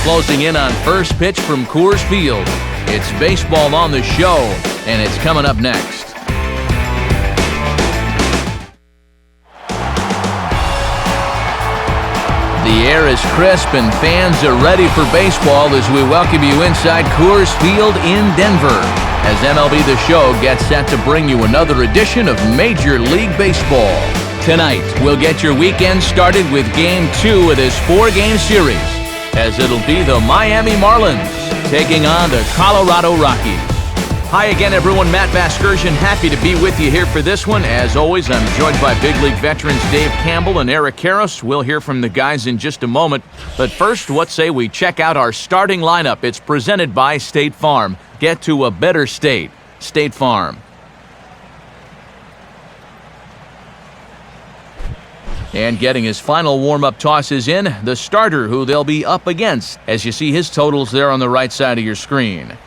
closing in on first pitch from Coors Field. It's baseball on the show, and it's coming up next. The air is crisp and fans are ready for baseball as we welcome you inside Coors Field in Denver as MLB The Show gets set to bring you another edition of Major League Baseball. Tonight, we'll get your weekend started with Game 2 of this 4-game series, as it'll be the Miami Marlins taking on the Colorado Rockies. Hi again, everyone. Matt Vasgersian, happy to be with you here for this one. As always, I'm joined by big league veterans Dave Campbell and Eric Karros. We'll hear from the guys in just a moment. But first, what say we check out our starting lineup? It's presented by State Farm. Get to a better state. State Farm. And getting his final warm-up tosses in, the starter who they'll be up against, as you see his totals there on the right side of your screen.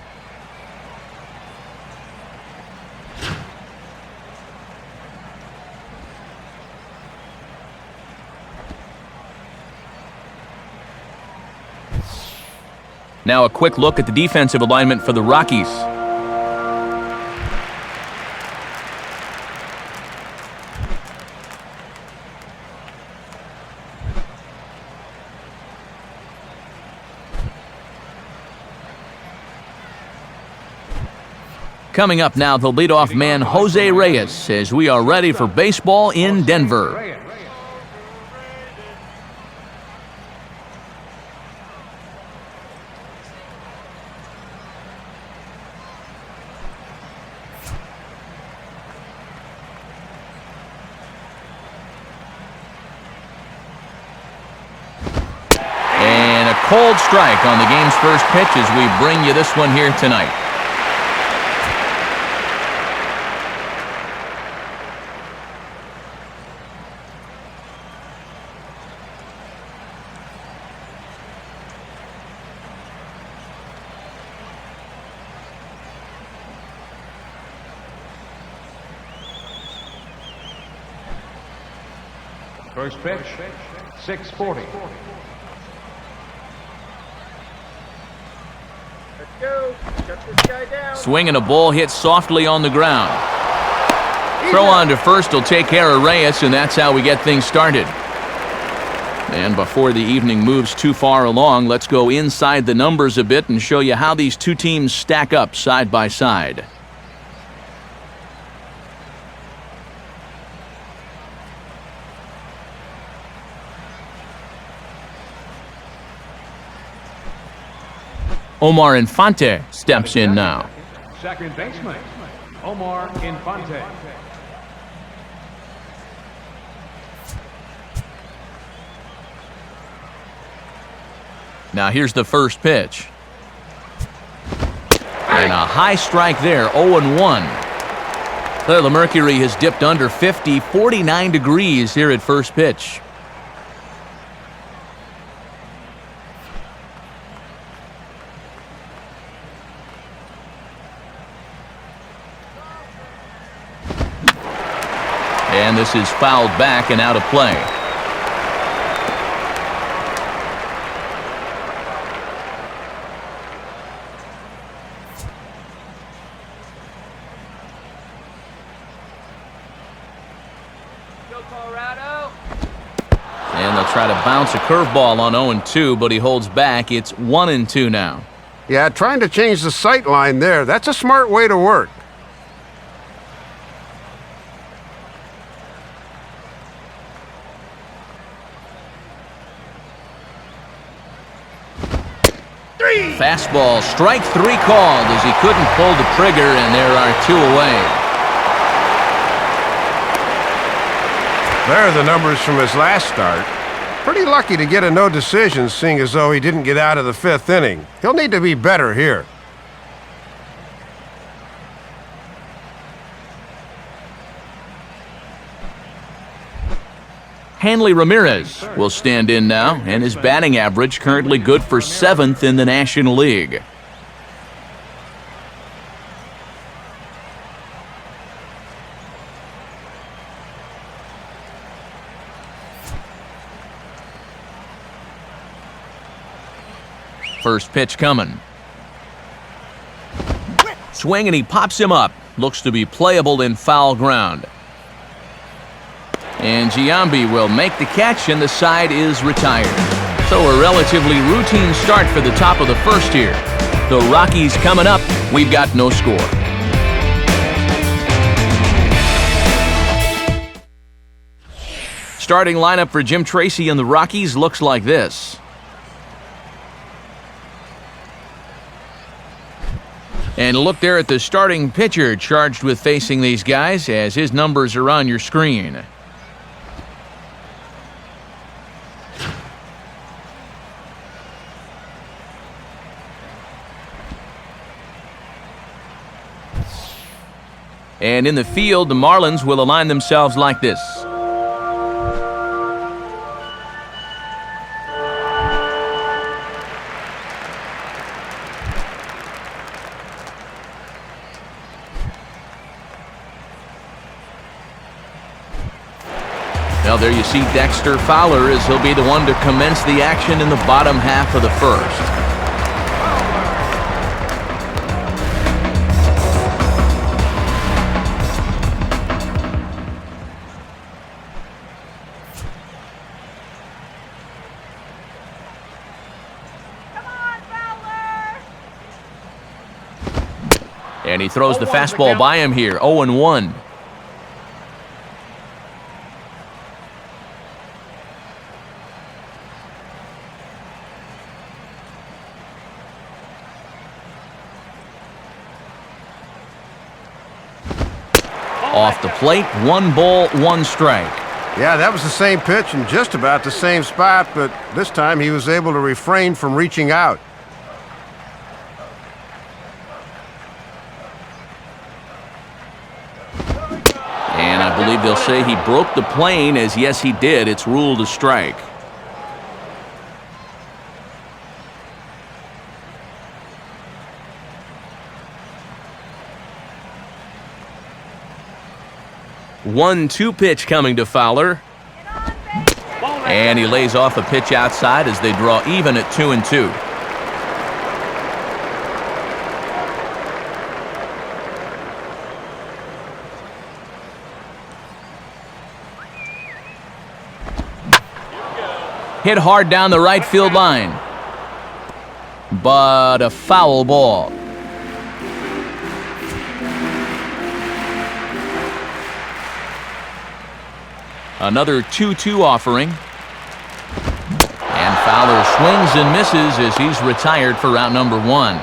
Now a quick look at the defensive alignment for the Rockies. Coming up now, the leadoff man, Jose Reyes, as we are ready for baseball in Denver. And a cold strike on the game's first pitch as we bring you this one here tonight. First pitch, 6:40. Let's go. Shut this guy down. Swing and a ball hit softly on the ground. Throw on to first will take care of Reyes, and that's how we get things started. And before the evening moves too far along, let's go inside the numbers a bit and show you how these two teams stack up side by side. Omar Infante steps in now. Second baseman, Omar Infante. Now here's the first pitch. And a high strike there, 0-1. There, the mercury has dipped under 50, 49 degrees here at first pitch. And this is fouled back and out of play. Go, Colorado. And they'll try to bounce a curveball on 0-2, but he holds back. It's 1-2 now. Yeah, trying to change the sight line there. That's a smart way to work. Fastball, strike 3 called as he couldn't pull the trigger, and there are 2 away. There are the numbers from his last start. Pretty lucky to get a no decision, seeing as though he didn't get out of the 5th inning. He'll need to be better here. Hanley Ramirez will stand in now, and his batting average currently good for 7th in the National League. First pitch coming. Swing, and he pops him up. Looks to be playable in foul ground. And Giambi will make the catch, and the side is retired. So a relatively routine start for the top of the first here. The Rockies coming up. We've got no score. Starting lineup for Jim Tracy and the Rockies looks like this. And look there at the starting pitcher charged with facing these guys, as his numbers are on your screen. And in the field, the Marlins will align themselves like this. Well, there you see Dexter Fowler, as he'll be the one to commence the action in the bottom half of the first. And he throws the fastball by him here, 0-1. Off the plate, 1 ball, 1 strike. Yeah, that was the same pitch in just about the same spot, but this time he was able to refrain from reaching out. And I believe they'll say he broke the plane, as yes, he did. It's ruled a strike. One-two pitch coming to Fowler. And he lays off a pitch outside as they draw even at 2-2. Hit hard down the right field line. But a foul ball. Another 2-2 offering. And Fowler swings and misses as he's retired for round number 1.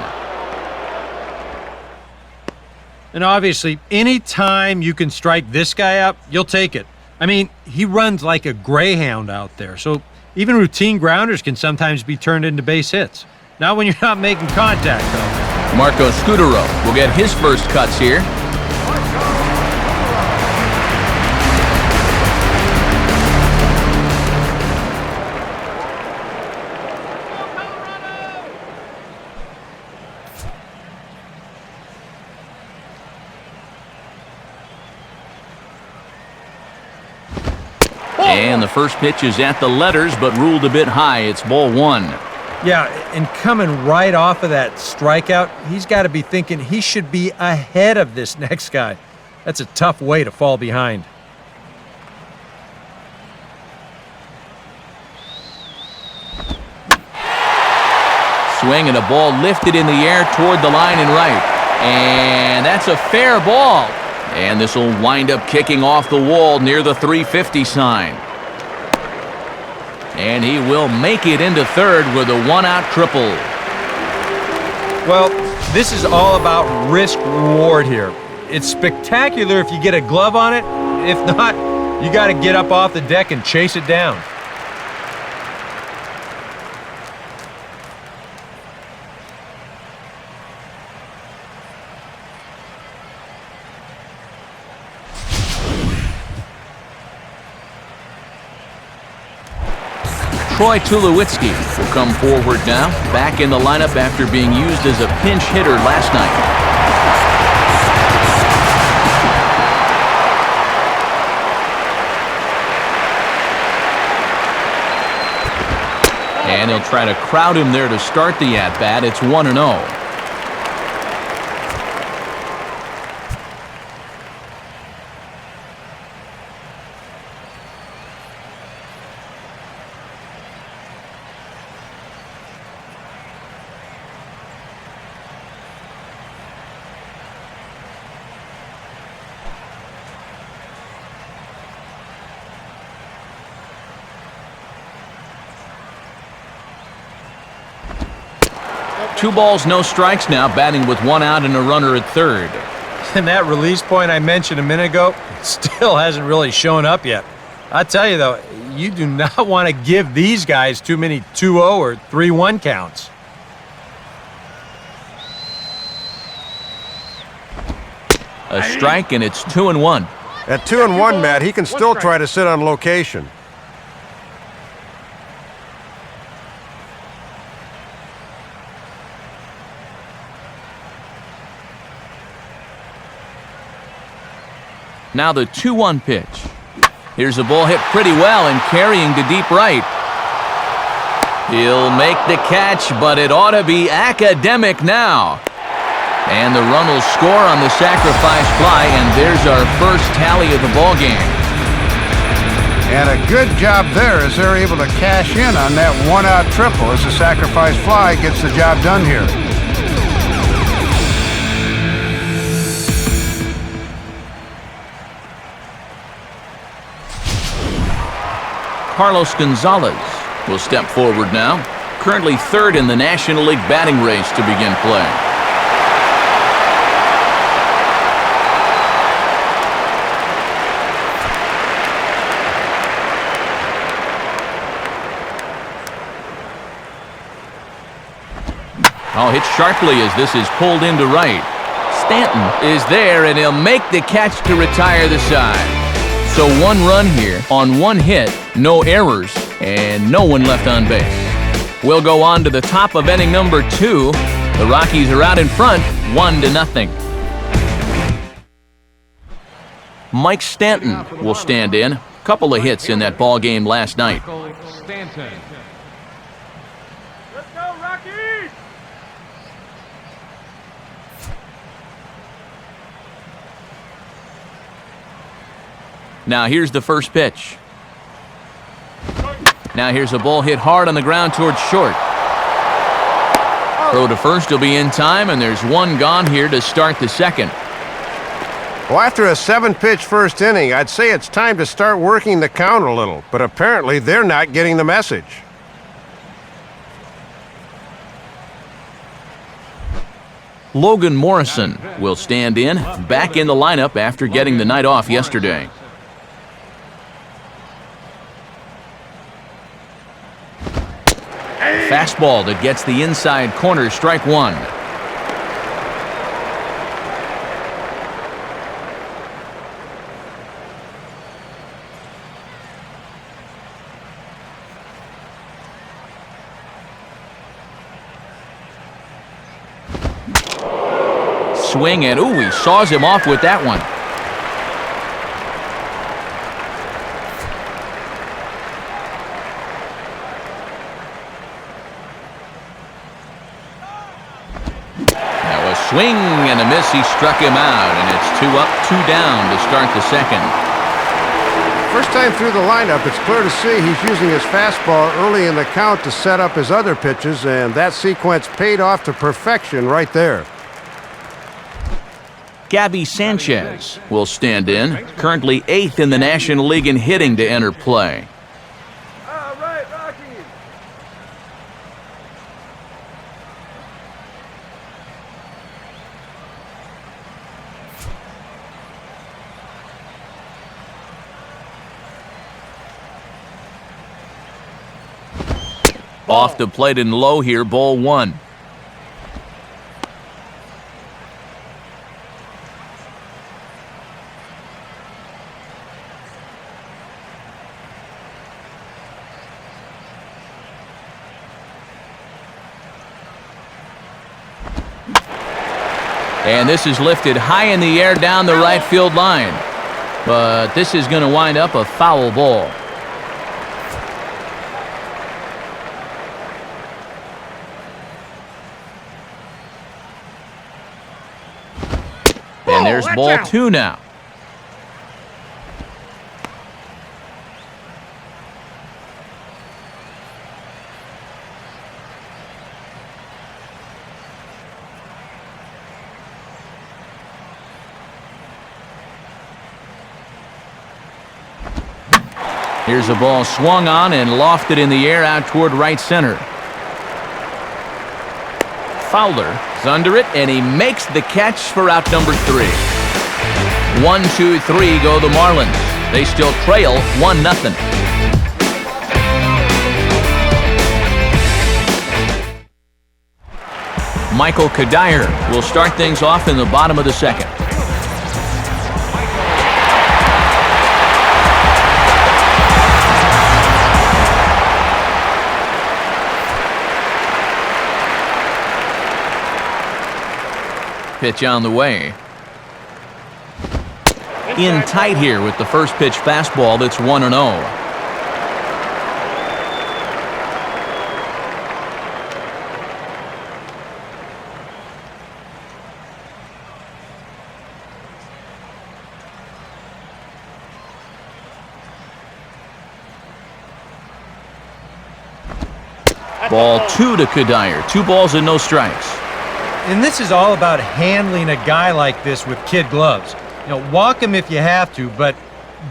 And obviously, any time you can strike this guy out, you'll take it. I mean, he runs like a greyhound out there, so even routine grounders can sometimes be turned into base hits. Not when you're not making contact, though. Marco Scudero will get his first cuts here. And the first pitch is at the letters, but ruled a bit high. It's ball 1. Yeah, and coming right off of that strikeout, he's got to be thinking he should be ahead of this next guy. That's a tough way to fall behind. Swing, and a ball lifted in the air toward the line and right. And that's a fair ball. And this will wind up kicking off the wall near the 350 sign. And he will make it into third with a 1-out triple. Well, this is all about risk-reward here. It's spectacular if you get a glove on it. If not, you got to get up off the deck and chase it down. Troy Tulowitzki will come forward now, back in the lineup after being used as a pinch hitter last night. And he'll try to crowd him there to start the at-bat. It's 1-0. Two balls, no strikes now, batting with one out and a runner at third. And that release point I mentioned a minute ago still hasn't really shown up yet. I tell you, though, you do not want to give these guys too many 2-0 or 3-1 counts. A strike, and it's 2-1. At 2-1, Matt, he can still try to sit on location. Now the 2-1 pitch. Here's a ball hit pretty well and carrying to deep right. He'll make the catch, but it ought to be academic now. And the run will score on the sacrifice fly, and there's our first tally of the ball game. And a good job there as they're able to cash in on that one-out triple as the sacrifice fly gets the job done here. Carlos Gonzalez will step forward now, currently third in the National League batting race to begin play. Oh, hit sharply as this is pulled into right. Stanton is there, and he'll make the catch to retire the side. So one run here on one hit, no errors, and no one left on base. We'll go on to the top of inning number 2. The Rockies are out in front, 1-0. Mike Stanton will stand in. Couple of hits in that ball game last night. Stanton. Let's go, Rockies! Now here's the first pitch. Now here's a ball hit hard on the ground towards short. Throw to first will be in time, and there's one gone here to start the second. Well, after a 7-pitch first inning, I'd say it's time to start working the count a little, but apparently they're not getting the message. Logan Morrison will stand in, back in the lineup after getting the night off yesterday. Fastball that gets the inside corner, strike one. Swing, and ooh, he saws him off with that one. Swing and a miss, he struck him out, and it's 2 up, 2 down to start the second. First time through the lineup, it's clear to see he's using his fastball early in the count to set up his other pitches, and that sequence paid off to perfection right there. Gabby Sanchez will stand in, currently 8th in the National League in hitting to enter play. All right, Rockies! Off the plate and low here, ball one. And this is lifted high in the air down the right field line. But this is going to wind up a foul ball. There's ball 2 now. Here's a ball swung on and lofted in the air out toward right center. Fowler is under it, and he makes the catch for out number 3. 1, 2, 3 go the Marlins. They still trail 1-0. Michael Kadire will start things off in the bottom of the second. Pitch on the way. In tight here with the first pitch fastball that's 1-0. Ball 2 to Kadire. 2 balls and no strikes. And this is all about handling a guy like this with kid gloves. You know, walk him if you have to, but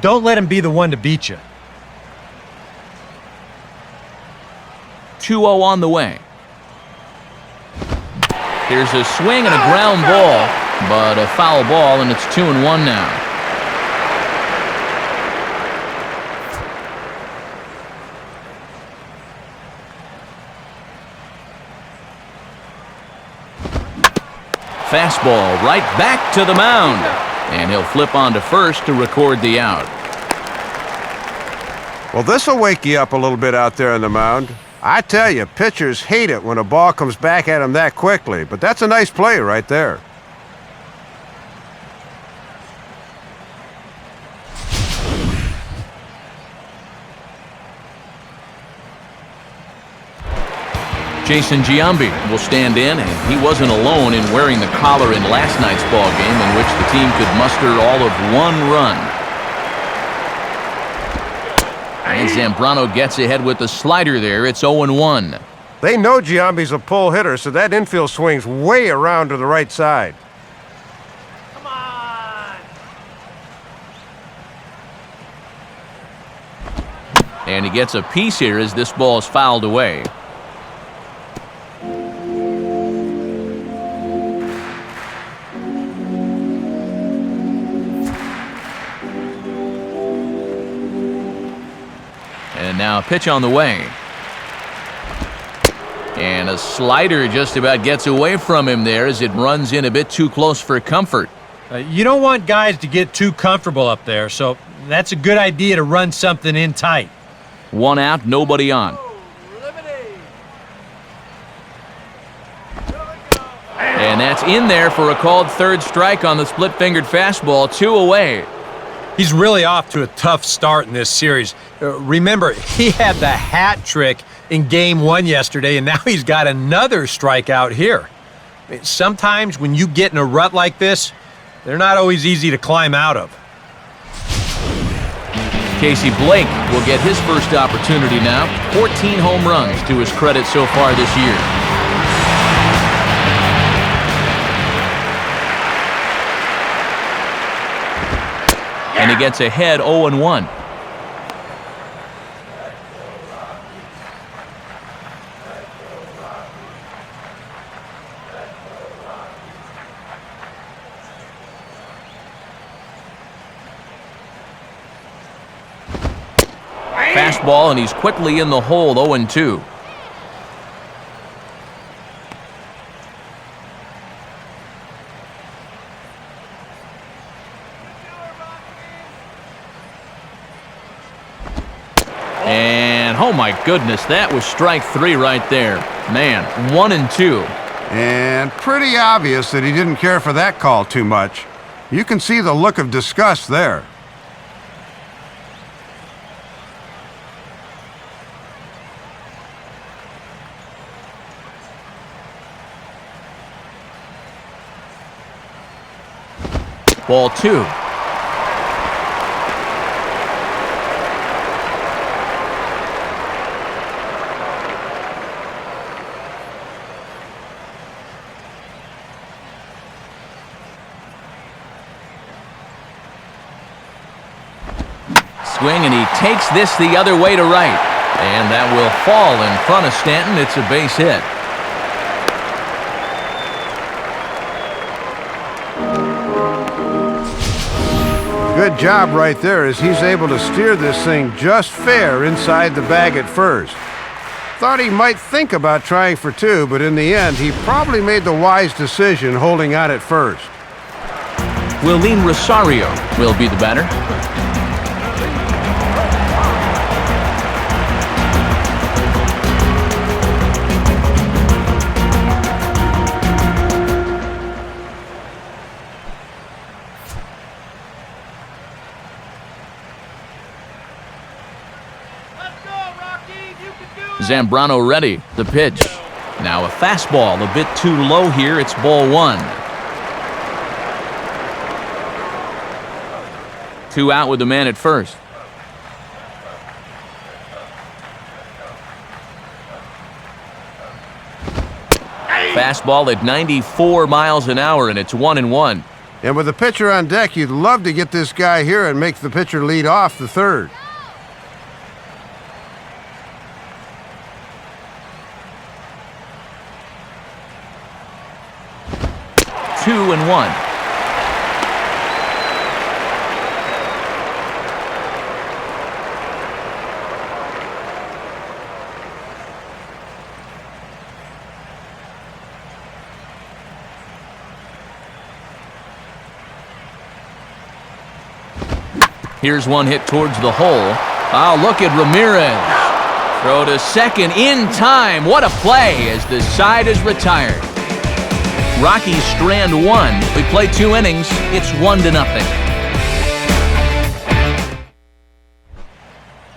don't let him be the one to beat you. 2-0 on the way. Here's a swing and a ground ball, but a foul ball, and it's 2-1 now. Fastball right back to the mound. And he'll flip on to first to record the out. Well, this will wake you up a little bit out there on the mound. I tell you, pitchers hate it when a ball comes back at them that quickly, but that's a nice play right there. Jason Giambi will stand in, and he wasn't alone in wearing the collar in last night's ball game, in which the team could muster all of 1 run. And Zambrano gets ahead with the slider there. It's 0-1. They know Giambi's a pull hitter, so that infield swings way around to the right side. Come on! And he gets a piece here as this ball is fouled away. And now a pitch on the way. And a slider just about gets away from him there as it runs in a bit too close for comfort. You don't want guys to get too comfortable up there, so that's a good idea to run something in tight. 1 out, nobody on. And that's in there for a called third strike on the split-fingered fastball. 2 away. He's really off to a tough start in this series. Remember, he had the hat trick in Game 1 yesterday, and now he's got another strikeout here. Sometimes when you get in a rut like this, they're not always easy to climb out of. Casey Blake will get his first opportunity now. 14 home runs to his credit so far this year. And he gets ahead 0-1. Fastball, and he's quickly in the hole, 0-2. And, oh my goodness, that was strike 3 right there. Man, 1-2. And pretty obvious that he didn't care for that call too much. You can see the look of disgust there. Ball 2. Swing, and he takes this the other way to right. And that will fall in front of Stanton. It's a base hit. Good job right there as he's able to steer this thing just fair inside the bag at first. Thought he might think about trying for 2, but in the end, he probably made the wise decision holding on at first. Willeen Rosario will be the batter. Zambrano ready. The pitch. Now a fastball, a bit too low here. It's ball 1. 2 out with the man at first. Fastball at 94 miles an hour, and it's 1-1. And with the pitcher on deck, you'd love to get this guy here and make the pitcher lead off the third. Two and 1. Here's one hit towards the hole. Oh, look at Ramirez. Throw to second in time. What a play as the side is retired. Rockies strand 1. We play 2 innings. It's 1-0.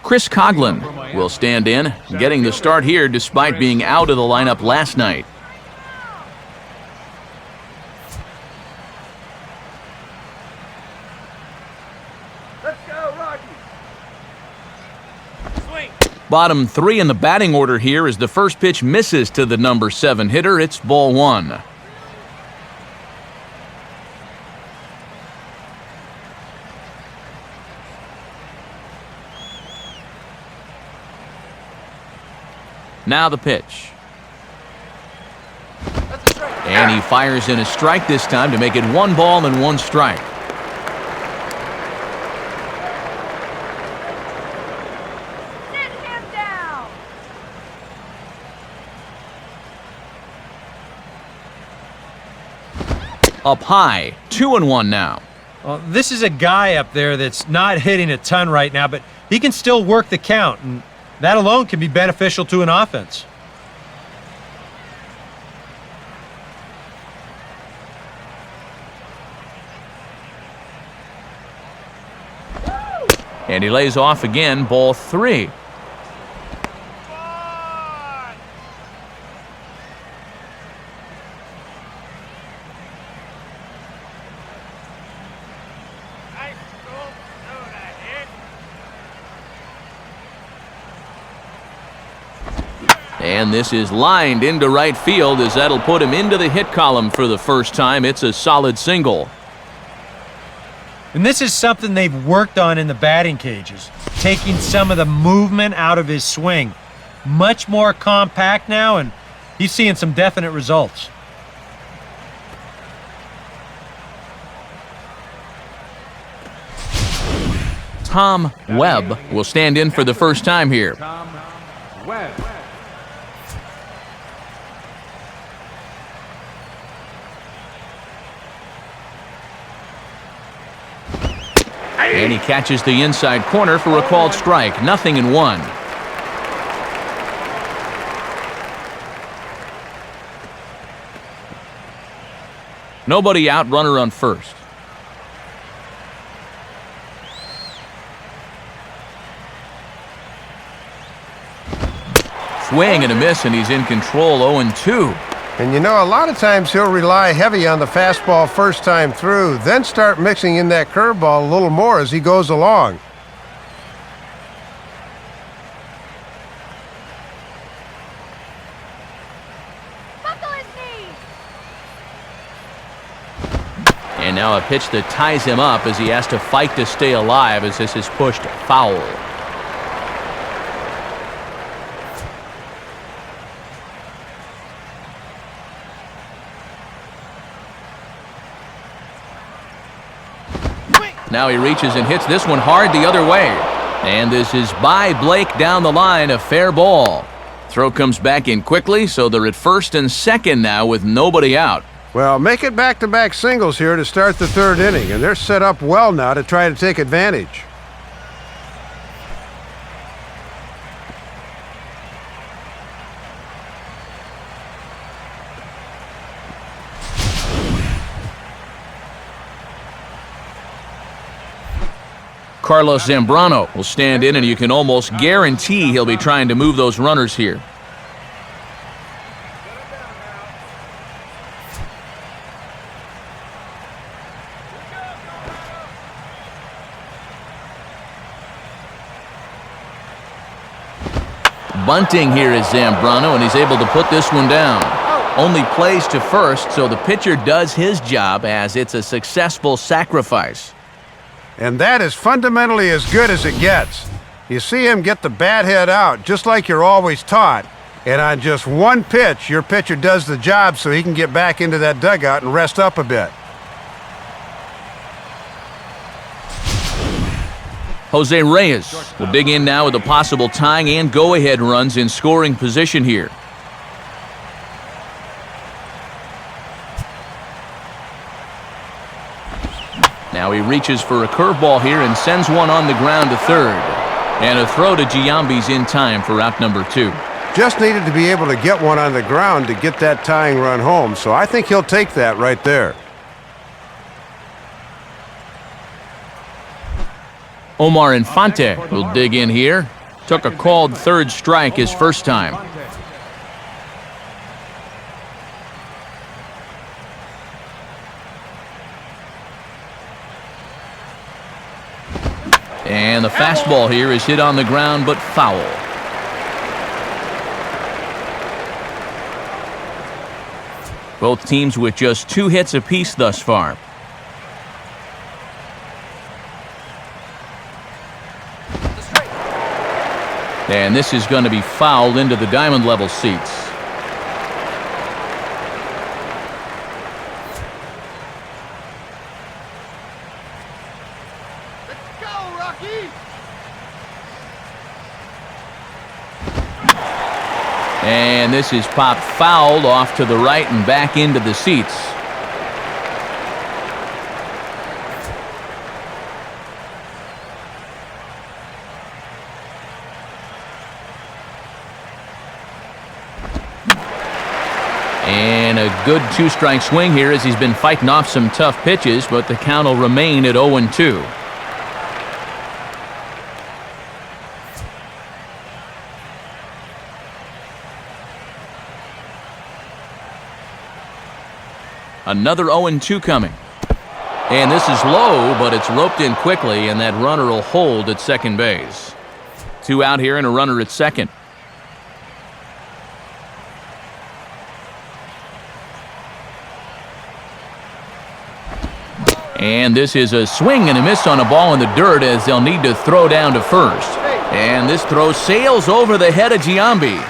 Chris Coghlan will stand in, getting the start here despite being out of the lineup last night. Let's go, Rocky. Swing. Bottom 3 in the batting order here as the first pitch misses to the number 7 hitter. It's ball 1. Now the pitch. And he fires in a strike this time to make it 1 ball and 1 strike. Sit him down. Up high, 2-1 now. Well, this is a guy up there that's not hitting a ton right now, but he can still work the count, and that alone can be beneficial to an offense. And he lays off again, ball 3. And this is lined into right field as that'll put him into the hit column for the first time. It's a solid single. And this is something they've worked on in the batting cages, taking some of the movement out of his swing. Much more compact now, and he's seeing some definite results. Tom Webb will stand in for the first time here. Tom Webb. And he catches the inside corner for a called strike. 0-1. Nobody out, runner on first. Swing and a miss, and he's in control. 0-2. And you know, a lot of times he'll rely heavy on the fastball first time through, then start mixing in that curveball a little more as he goes along. Buckle his knees. And now a pitch that ties him up as he has to fight to stay alive as this is pushed foul. Now he reaches and hits this one hard the other way. And this is by Blake down the line, a fair ball. Throw comes back in quickly, so they're at first and second now with nobody out. Well, make it back-to-back singles here to start the third inning, and they're set up well now to try to take advantage. Carlos Zambrano will stand in, and you can almost guarantee he'll be trying to move those runners here. Bunting here is Zambrano, and he's able to put this one down. Only plays to first, so the pitcher does his job as it's a successful sacrifice. And that is fundamentally as good as it gets. You see him get the bat head out, just like you're always taught. And on just one pitch, your pitcher does the job so he can get back into that dugout and rest up a bit. Jose Reyes will dig in now with a possible tying and go-ahead runs in scoring position here. Now he reaches for a curveball here and sends one on the ground to third. And a throw to Giambi's in time for out number 2. Just needed to be able to get one on the ground to get that tying run home, so I think he'll take that right there. Omar Infante will dig in here. Took a called third strike his first time. And the fastball here is hit on the ground, but foul. Both teams with just 2 hits apiece thus far. And this is going to be fouled into the diamond level seats. And this is popped fouled off to the right and back into the seats. And a good 2-strike swing here as he's been fighting off some tough pitches, but the count will remain at 0-2. Another 0-2 coming. And this is low, but it's roped in quickly, and that runner will hold at second base. 2 out here and a runner at second. And this is a swing and a miss on a ball in the dirt as they'll need to throw down to first. And this throw sails over the head of Giambi.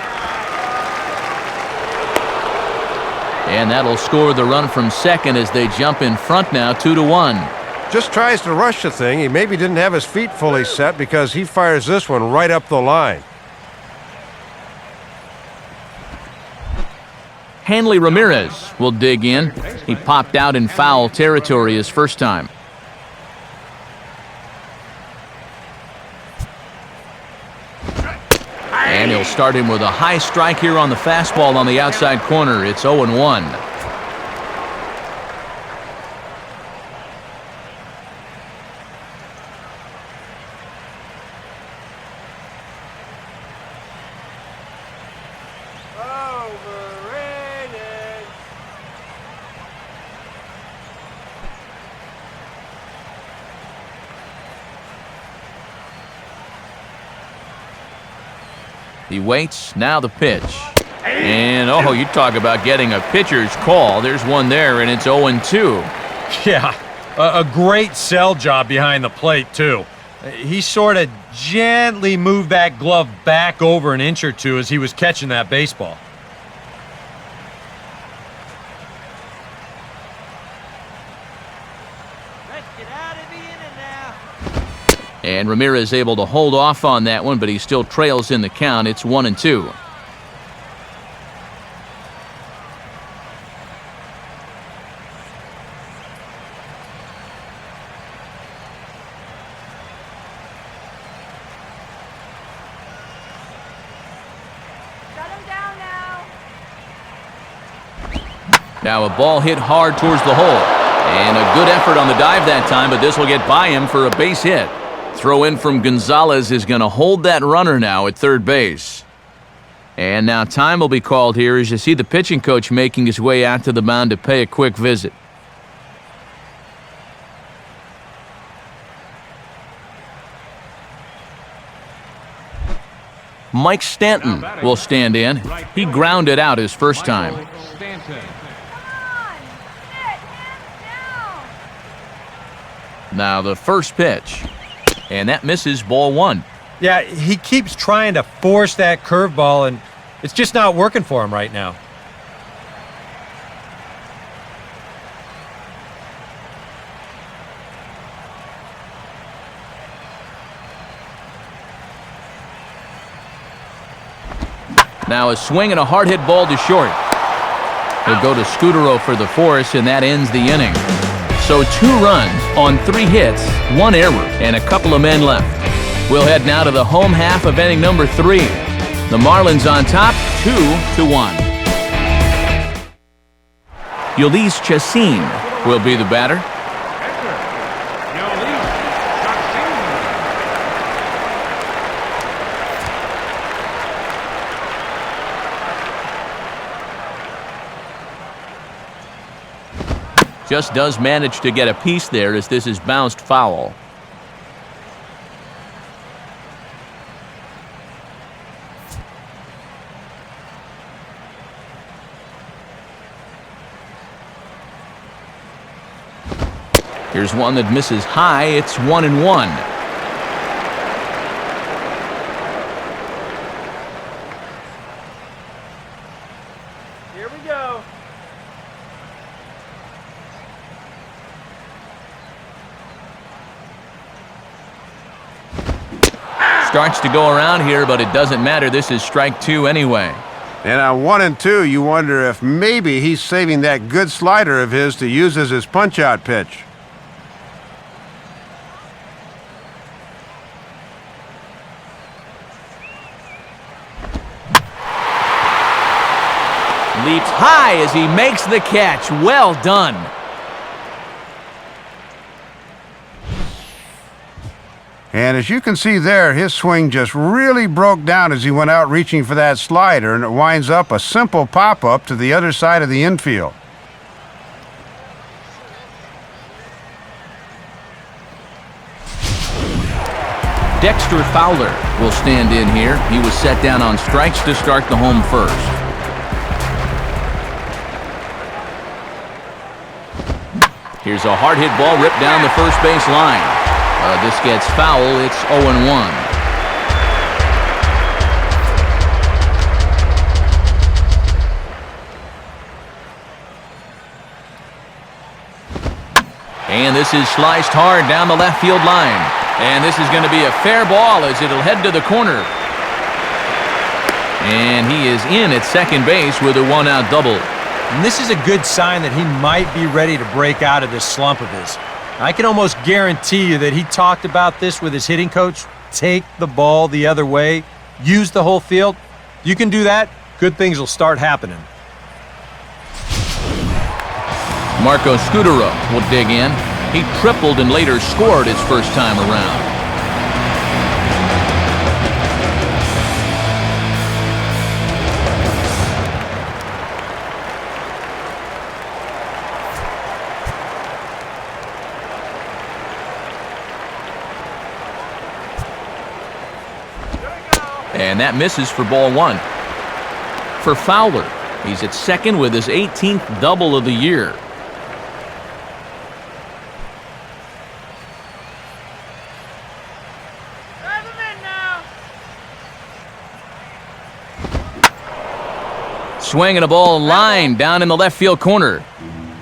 And that'll score the run from second as they jump in front now, 2-1. Just tries to rush the thing. He maybe didn't have his feet fully set because he fires this one right up the line. Hanley Ramirez will dig in. He popped out in foul territory his first time. And he'll start him with a high strike here on the fastball on the outside corner. It's 0-1. He waits, now the pitch. And, oh, you talk about getting a pitcher's call. There's one there, and it's 0-2. Yeah, a great sell job behind the plate, too. He sort of gently moved that glove back over an inch or two as he was catching that baseball. Let's get out of the inning now. And Ramirez able to hold off on that one, but he still trails in the count. It's 1-2. Shut him down now. Now a ball hit hard towards the hole. And a good effort on the dive that time, but this will get by him for a base hit. Throw in from Gonzalez is going to hold that runner now at third base. And now time will be called here as you see the pitching coach making his way out to the mound to pay a quick visit. Mike Stanton will stand in. He grounded out his first time. Michael Stanton. Come on. Sit him down. Now the first pitch. And that misses, ball one. Yeah, he keeps trying to force that curveball, and it's just not working for him right now. Now a swing and a hard hit ball to short. He'll go to Scudero for the force, and that ends the inning. So 2 runs on 3 hits, 1 error, and a couple of men left. We'll head now to the home half of inning number 3. The Marlins on top, 2-1. Ulysses Chacin will be the batter. Just does manage to get a piece there as this is bounced foul. Here's one that misses high. It's 1-1. Here we go. Starts to go around here, but it doesn't matter. This is strike 2 anyway. And on 1-2, you wonder if maybe he's saving that good slider of his to use as his punch-out pitch. Leaps high as he makes the catch. Well done. And as you can see there, his swing just really broke down as he went out reaching for that slider, and it winds up a simple pop-up to the other side of the infield. Dexter Fowler will stand in here. He was set down on strikes to start the home first. Here's a hard hit ball ripped down the first base line. This gets foul. It's 0-1. And this is sliced hard down the left field line. And this is going to be a fair ball as it'll head to the corner. And he is in at second base with a 1-out double. And this is a good sign that he might be ready to break out of this slump of his. I can almost guarantee you that he talked about this with his hitting coach. Take the ball the other way. Use the whole field. You can do that, good things will start happening. Marco Scudero will dig in. He tripled and later scored his first time around. And that misses for ball one. For Fowler, he's at second with his 18th double of the year. Drive him in now. Swinging a ball line down in the left field corner.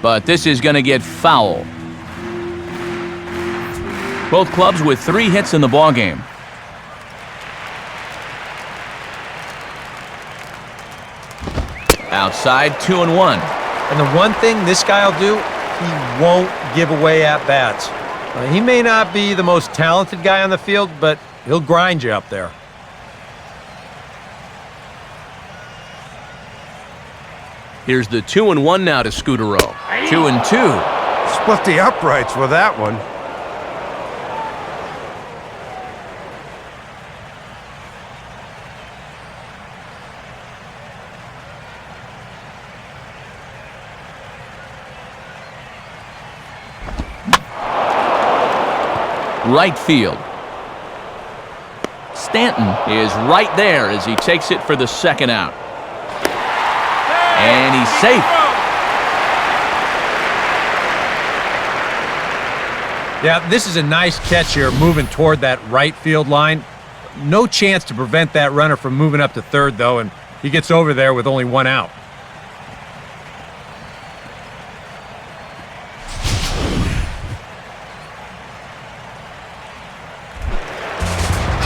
But this is going to get foul. Both clubs with 3 hits in the ballgame. Outside, 2-1. And the one thing this guy will do, he won't give away at-bats. He may not be the most talented guy on the field, but he'll grind you up there. Here's the 2-1 now to Scutaro. 2-2. Split the uprights with that one. Right field. Stanton is right there as he takes it for the second out. And he's safe. Yeah, this is a nice catch here, moving toward that right field line. No chance to prevent that runner from moving up to third, though, and he gets over there with only 1 out.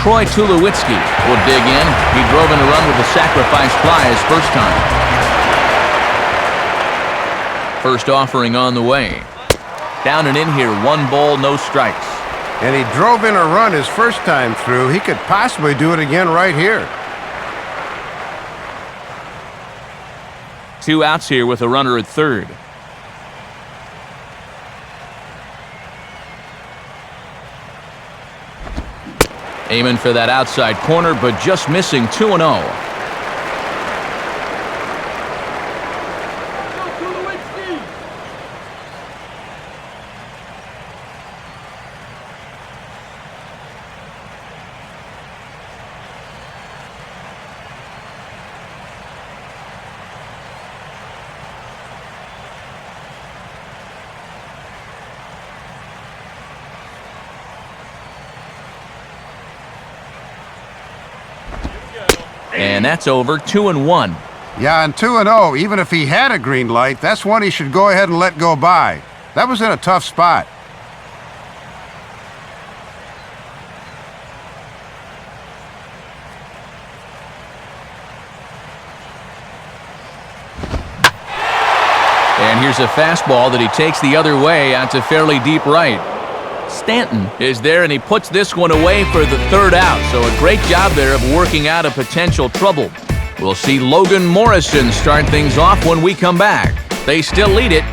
Troy Tulowitzki will dig in. He drove in a run with a sacrifice fly his first time. First offering on the way. Down and in here, 1 ball, no strikes. And he drove in a run his first time through. He could possibly do it again right here. 2 outs here with a runner at third. Aiming for that outside corner, but just missing. 2-0. And that's over. 2-1. Yeah, and 2-0, even if he had a green light, that's one he should go ahead and let go by. That was in a tough spot. And here's a fastball that he takes the other way out to fairly deep right. Stanton is there, and he puts this one away for the third out. So a great job there of working out a potential trouble. We'll see Logan Morrison start things off when we come back. They still lead it.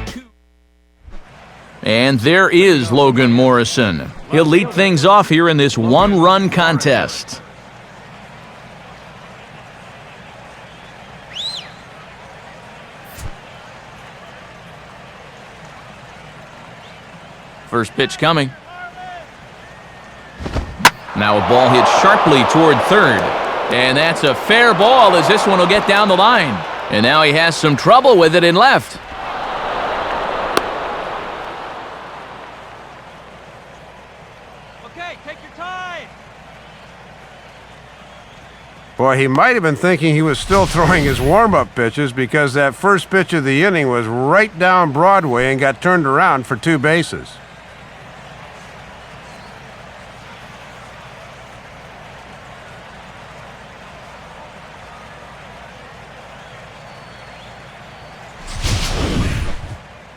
And there is Logan Morrison. He'll lead things off here in this 1-run contest. First pitch coming. Now a ball hit sharply toward third. And that's a fair ball as this one will get down the line. And now he has some trouble with it in left. Okay, take your time. Boy, he might have been thinking he was still throwing his warm-up pitches because that first pitch of the inning was right down Broadway and got turned around for 2 bases.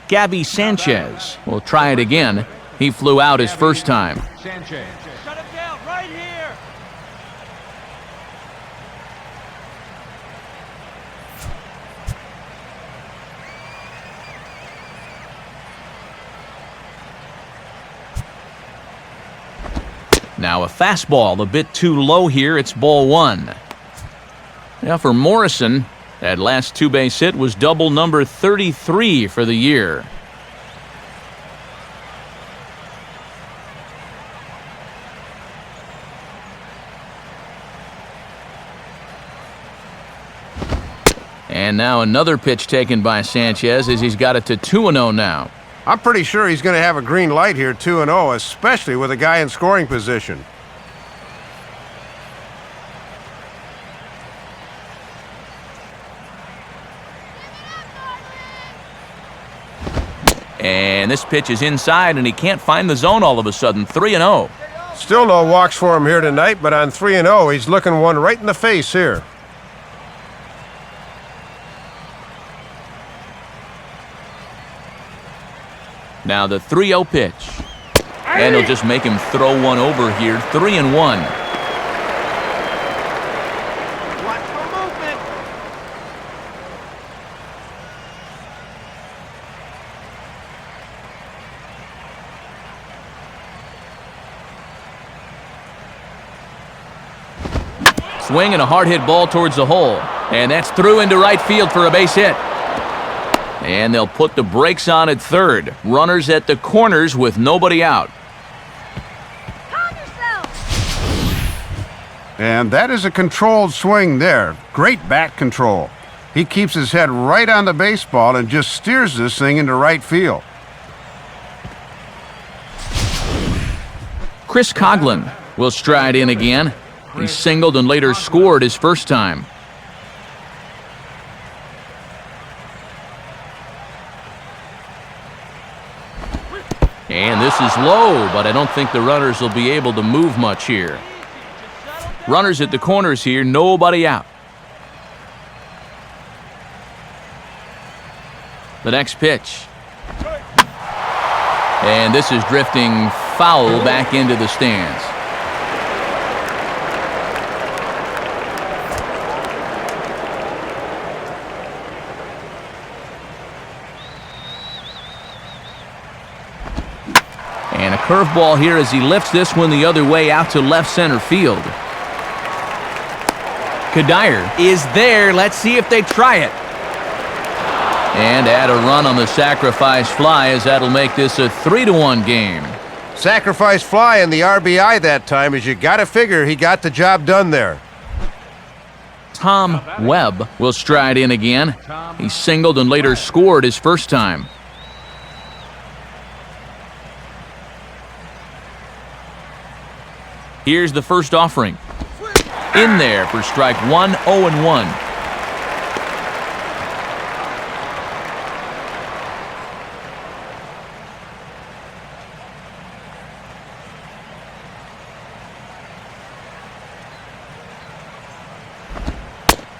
Gabby Sanchez will try it again. He flew out his first time. Sanchez. Shut him down right here. Now a fastball, a bit too low here. It's ball 1. Now for Morrison, that last 2-base hit was double number 33 for the year. And now another pitch taken by Sanchez as he's got it to 2-0 now. I'm pretty sure he's going to have a green light here, 2-0, especially with a guy in scoring position. And this pitch is inside, and he can't find the zone all of a sudden. 3-0. Still no walks for him here tonight, but on 3-0, he's looking one right in the face here. Now the 3-0 pitch. And he'll just make him throw one over here. 3-1. Watch for movement. Swing and a hard hit ball towards the hole. And that's through into right field for a base hit. And they'll put the brakes on at third. Runners at the corners with nobody out. Calm yourself. And that is a controlled swing there. Great bat control. He keeps his head right on the baseball and just steers this thing into right field. Chris Coghlan will stride in again. He singled and later scored his first time. And this is low, but I don't think the runners will be able to move much here. Runners at the corners here, nobody out. The next pitch. And this is drifting foul back into the stands. And a curveball here as he lifts this one the other way out to left center field. Kadire is there. Let's see if they try it. And add a run on the sacrifice fly as that'll make this a 3-1 game. Sacrifice fly and the RBI that time, as you got to figure he got the job done there. Tom Webb will stride in again. He singled and later scored his first time. Here's the first offering. In there for strike 1, 0-1.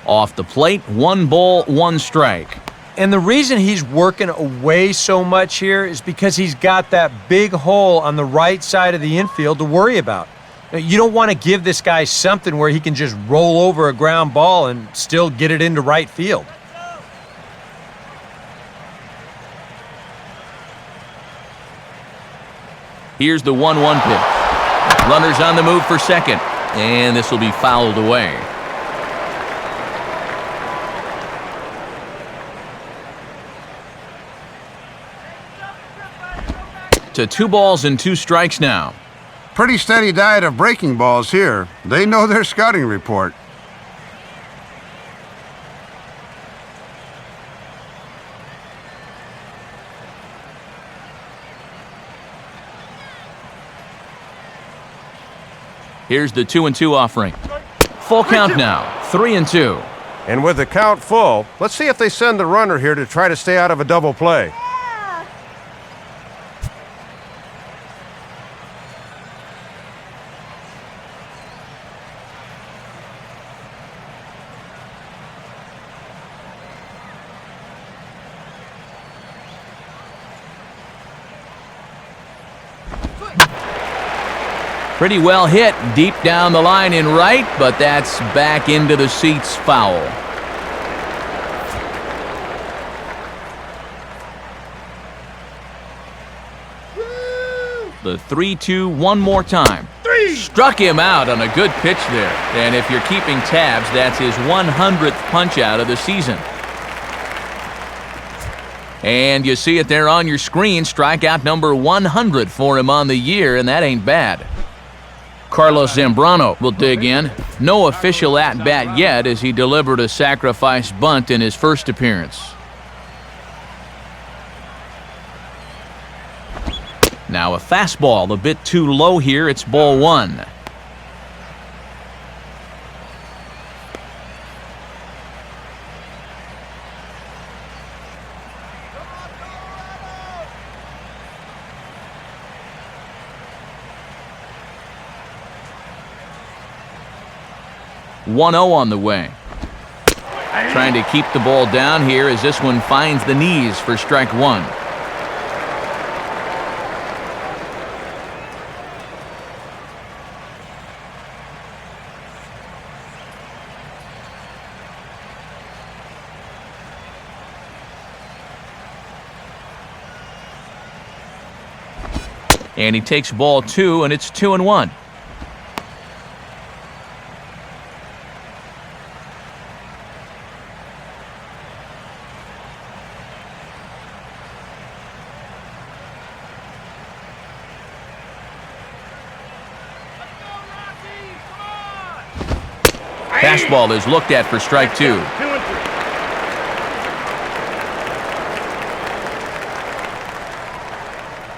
Off the plate, 1 ball, 1 strike. And the reason he's working away so much here is because he's got that big hole on the right side of the infield to worry about. You don't want to give this guy something where he can just roll over a ground ball and still get it into right field. Here's the 1-1 pitch. Runners on the move for second, and this will be fouled away. To 2 balls and 2 strikes now. Pretty steady diet of breaking balls here. They know their scouting report. Here's the 2-2 offering. Full count now, 3-2. And with the count full, let's see if they send the runner here to try to stay out of a double play. Yeah. Pretty well hit deep down the line in right, but that's back into the seats foul. The 3-2 one more time. Struck him out on a good pitch there. And if you're keeping tabs, that's his 100th punch out of the season. And you see it there on your screen, strikeout number 100 for him on the year, and that ain't bad. Carlos Zambrano will dig in. No official at-bat yet as he delivered a sacrifice bunt in his first appearance. Now a fastball, a bit too low here. It's ball one. One 0 on the way. Trying to keep the ball down here as this one finds the knees for strike one. And he takes ball two, and it's 2-1. Fastball is looked at for strike two. 2-3.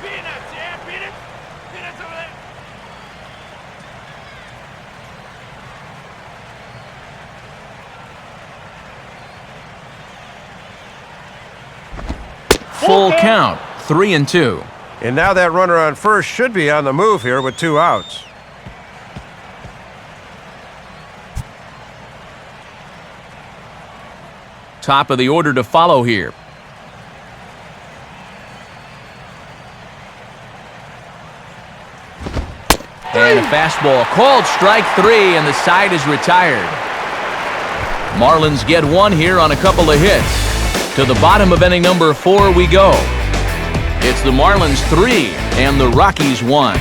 Peanuts, yeah, peanuts. Peanuts over there. Full count, 3-2. And now that runner on first should be on the move here with 2 outs. Top of the order to follow here. And a fastball called strike three, and the side is retired. Marlins get one here on a couple of hits. To the bottom of inning number 4 we go. It's the Marlins 3 and the Rockies 1.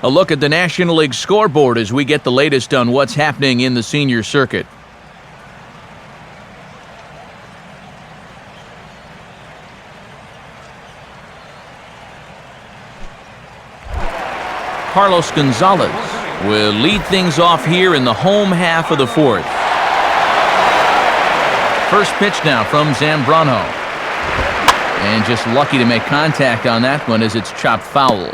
A look at the National League scoreboard as we get the latest on what's happening in the senior circuit. Carlos Gonzalez will lead things off here in the home half of the 4th. First pitch now from Zambrano. And just lucky to make contact on that one as it's chopped foul.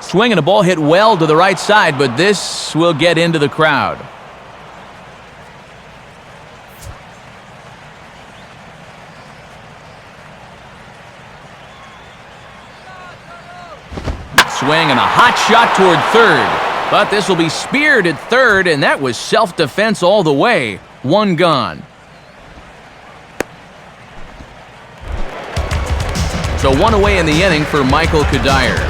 Swing and a ball hit well to the right side, but this will get into the crowd. Swing and a hot shot toward third, but this will be speared at third, and that was self-defense all the way. One gone. So one away in the inning for Michael Cuddyer.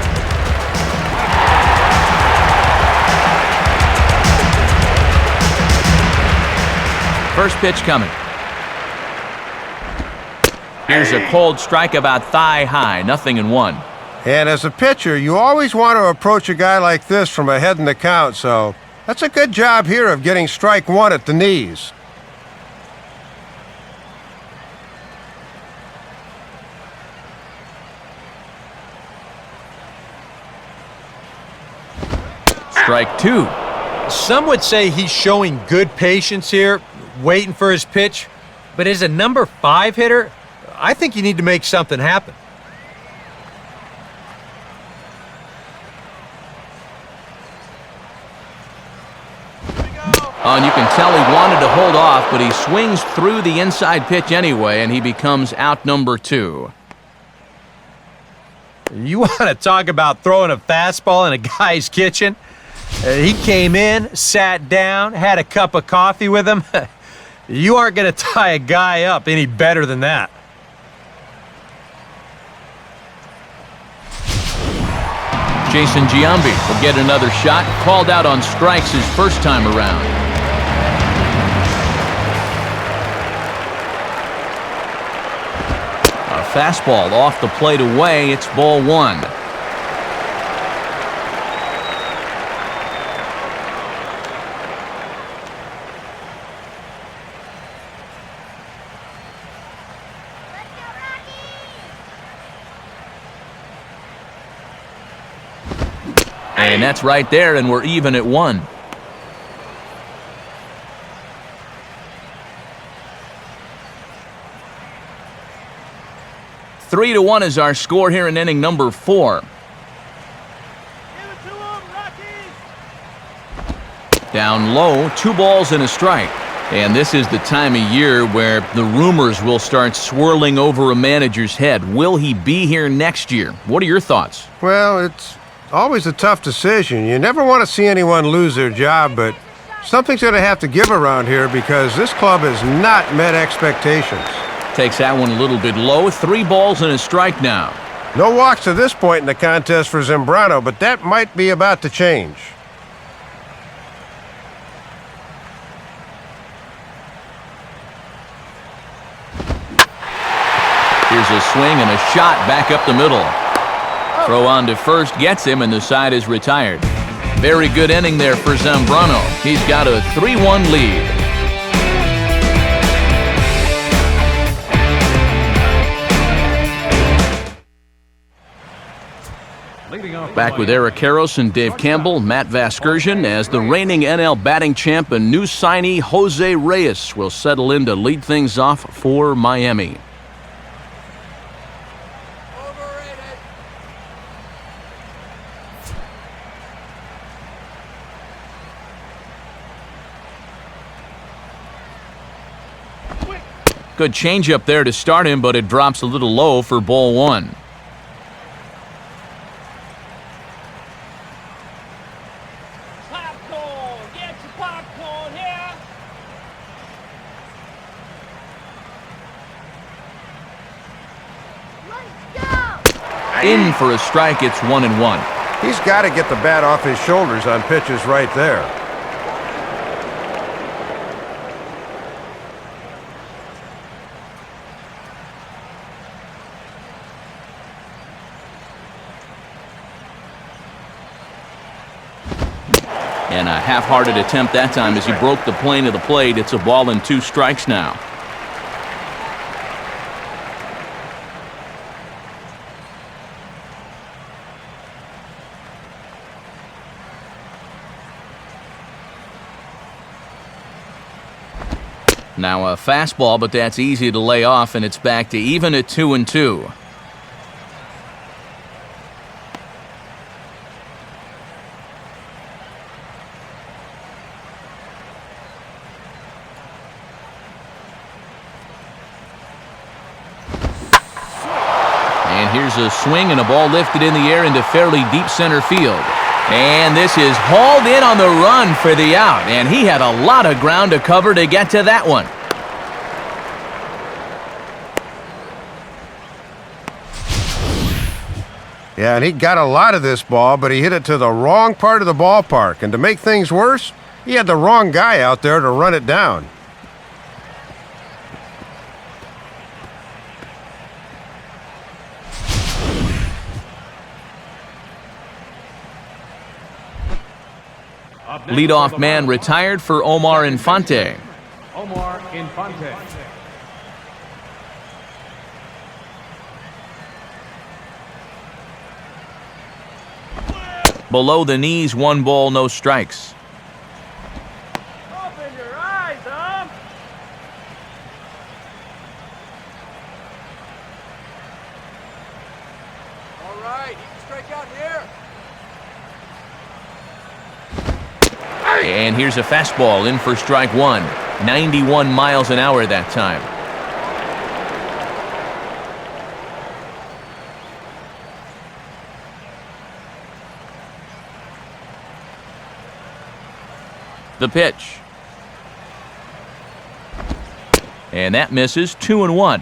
First pitch coming. Here's a cold strike about thigh high, 0-1. And as a pitcher, you always want to approach a guy like this from ahead in the count, so that's a good job here of getting strike one at the knees. Strike two. Some would say he's showing good patience here, waiting for his pitch. But as a number 5 hitter, I think you need to make something happen. Oh, and you can tell he wanted to hold off, but he swings through the inside pitch anyway, and he becomes out number 2. You want to talk about throwing a fastball in a guy's kitchen? He came in, sat down, had a cup of coffee with him. You aren't going to tie a guy up any better than that. Jason Giambi will get another shot, called out on strikes his first time around. A fastball off the plate away, it's ball one. And that's right there, and we're even at 1. Three to 1 is our score here in inning number 4. Give it to him, Rocky. Down low, 2 balls and a strike. And this is the time of year where the rumors will start swirling over a manager's head. Will he be here next year? What are your thoughts? Well, it's always a tough decision. You never want to see anyone lose their job, but something's going to have to give around here because this club has not met expectations. Takes that one a little bit low. 3 balls and a strike now. No walks to this point in the contest for Zambrano, but that might be about to change. Here's a swing and a shot back up the middle. Throw on to first gets him, and the side is retired. Very good inning there for Zambrano. He's got a 3-1 lead. Back with Eric Karros and Dave Campbell, Matt Vasgersian, as the reigning NL batting champ and new signee Jose Reyes will settle in to lead things off for Miami. Good changeup there to start him, but it drops a little low for ball 1. Popcorn. Get your popcorn here. Let's go! In for a strike, it's 1-1. He's got to get the bat off his shoulders on pitches right there. And a half-hearted attempt that time as he broke the plane of the plate. It's a ball and 2 strikes now. Now a fastball, but that's easy to lay off, and it's back to even at 2-2. Here's a swing and a ball lifted in the air into fairly deep center field. And this is hauled in on the run for the out. And he had a lot of ground to cover to get to that one. Yeah, and he got a lot of this ball, but he hit it to the wrong part of the ballpark. And to make things worse, he had the wrong guy out there to run it down. Leadoff man retired for Omar Infante. Omar Infante. Below the knees, 1 ball, no strikes. Open your eyes, All right, he can strike out here. And here's a fastball in for strike 1. 91 miles an hour that time. The pitch. And that misses. 2-1.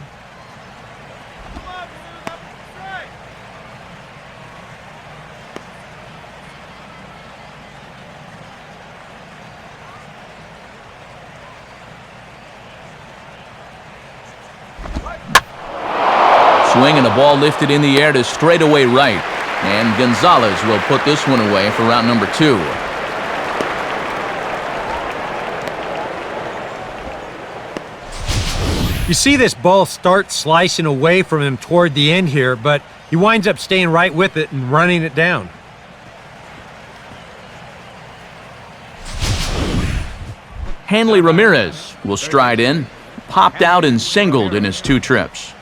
Swing and a ball lifted in the air to straightaway right. And Gonzalez will put this one away for route number 2. You see this ball start slicing away from him toward the end here, but he winds up staying right with it and running it down. Hanley Ramirez will stride in. Popped out and singled in his 2 trips.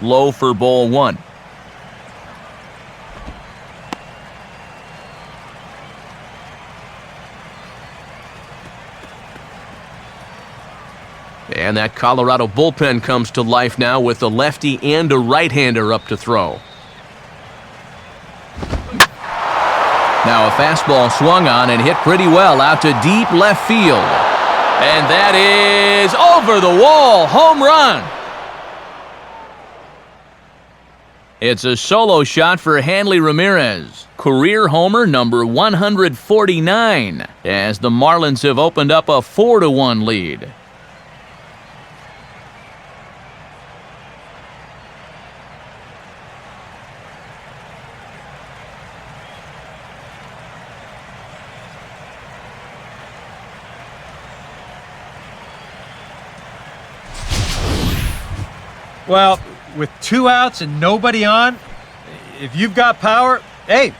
Low for ball 1. And that Colorado bullpen comes to life now with a lefty and a right-hander up to throw. Now a fastball swung on and hit pretty well out to deep left field. And that is over the wall, home run. It's a solo shot for Hanley Ramirez. Career homer number 149 as the Marlins have opened up a 4-1 lead. Well, with 2 outs and nobody on, if you've got power, hey,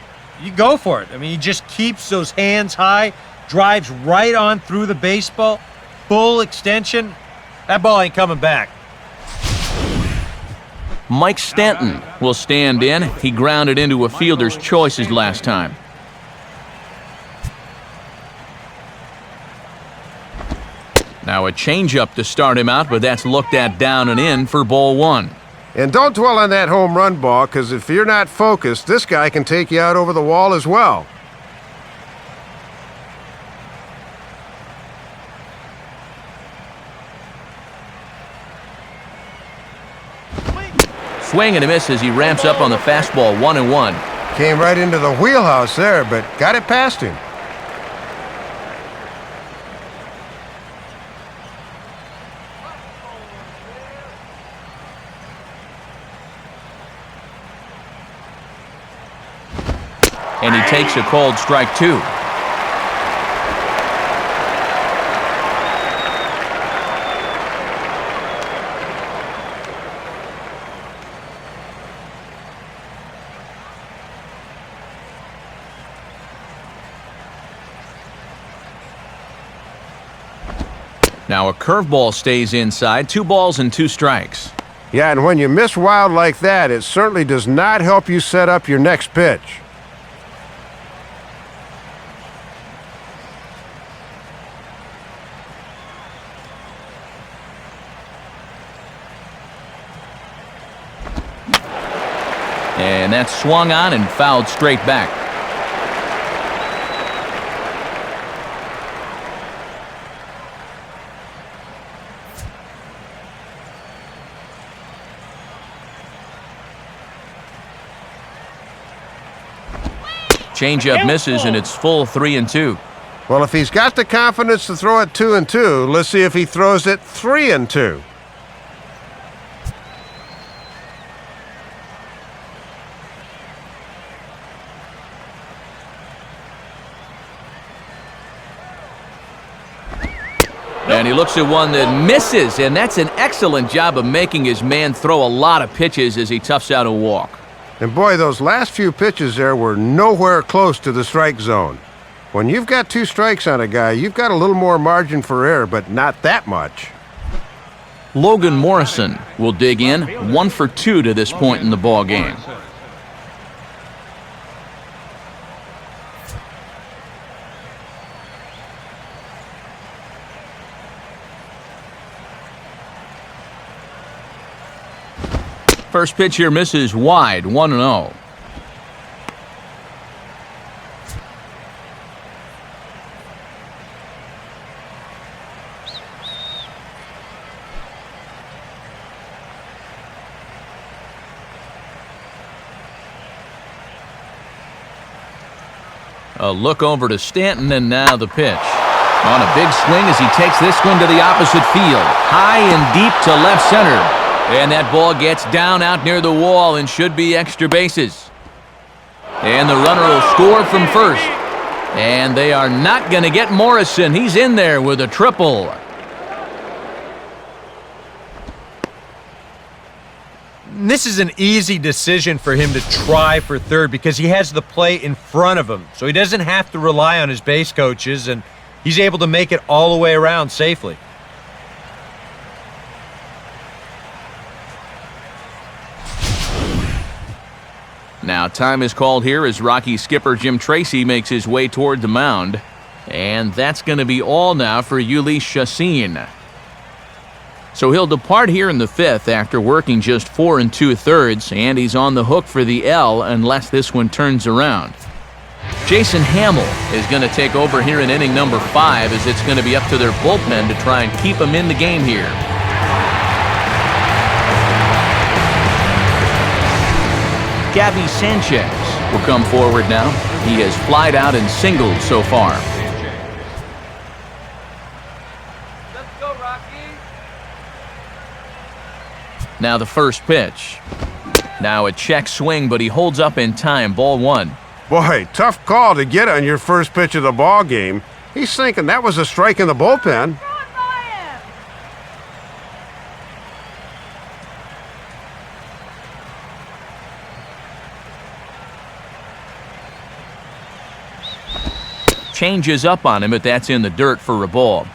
you go for it. I mean, he just keeps those hands high, drives right on through the baseball, full extension. That ball ain't coming back. Mike Stanton will stand in. He grounded into a fielder's choices last time. Now a changeup to start him out, but that's looked at down and in for ball 1. And don't dwell on that home run ball, because if you're not focused, this guy can take you out over the wall as well. Swing and a miss as he ramps up on the fastball, 1-1. Came right into the wheelhouse there, but got it past him. And he takes a called strike 2. Now a curveball stays inside, 2 balls and 2 strikes. Yeah, and when you miss wild like that, it certainly does not help you set up your next pitch. And that's swung on and fouled straight back. Changeup misses, and it's full 3-2. Well, if he's got the confidence to throw it 2-2, let's see if he throws it 3-2. And he looks at one that misses, and that's an excellent job of making his man throw a lot of pitches as he toughs out a walk. And boy, those last few pitches there were nowhere close to the strike zone. When you've got 2 strikes on a guy, you've got a little more margin for error, but not that much. Logan Morrison will dig in, 1 for 2 to this point in the ball game. First pitch here misses wide, 1-0. A look over to Stanton, and now the pitch. On a big swing as he takes this one to the opposite field. High and deep to left center. And that ball gets down out near the wall and should be extra bases. And the runner will score from first. And they are not going to get Morrison. He's in there with a triple. And this is an easy decision for him to try for third because he has the play in front of him. So he doesn't have to rely on his base coaches, and he's able to make it all the way around safely. Now time is called here as Rocky skipper Jim Tracy makes his way toward the mound. And that's going to be all now for Ulysses Chassin. So he'll depart here in the fifth after working just 4 2/3, and he's on the hook for the L unless this one turns around. Jason Hamill is going to take over here in inning number 5 as it's going to be up to their bullpen to try and keep him in the game here. Gabby Sanchez will come forward now. He has flied out and singled so far. Let's go, Rocky. Now the first pitch. Now a check swing, but he holds up in time. Ball 1. Boy, tough call to get on your first pitch of the ball game. He's thinking that was a strike in the bullpen. Throw it by him. Changes up on him, but that's in the dirt for a ball.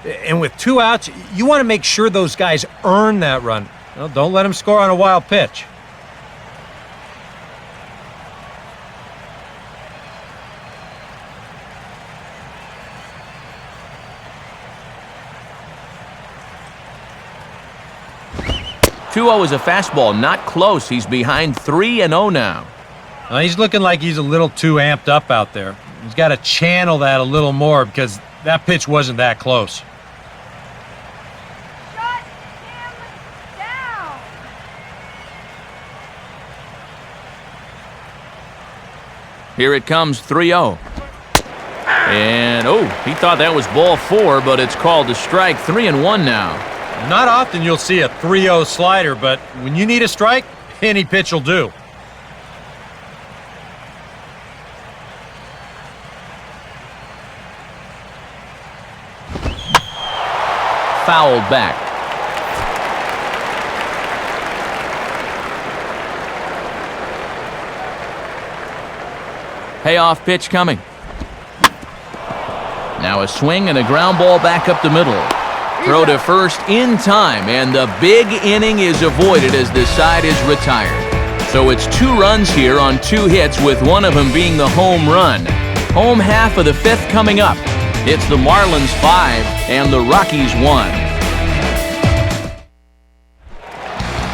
And with 2 outs, you want to make sure those guys earn that run. Well, don't let them score on a wild pitch. Two-0 is a fastball, not close. He's behind 3-0 now. He's looking like he's a little too amped up out there. He's got to channel that a little more because that pitch wasn't that close. Shut him down. Here it comes, 3-0. And, he thought that was ball 4, but it's called a strike. 3-1 now. Not often you'll see a 3-0 slider, but when you need a strike, any pitch will do. Fouled back. Payoff pitch coming. Now a swing and a ground ball back up the middle. Throw to first in time, and the big inning is avoided as the side is retired. So it's 2 runs here on 2 hits, with one of them being the home run. Home half of the 5th coming up. It's the Marlins 5 and the Rockies 1.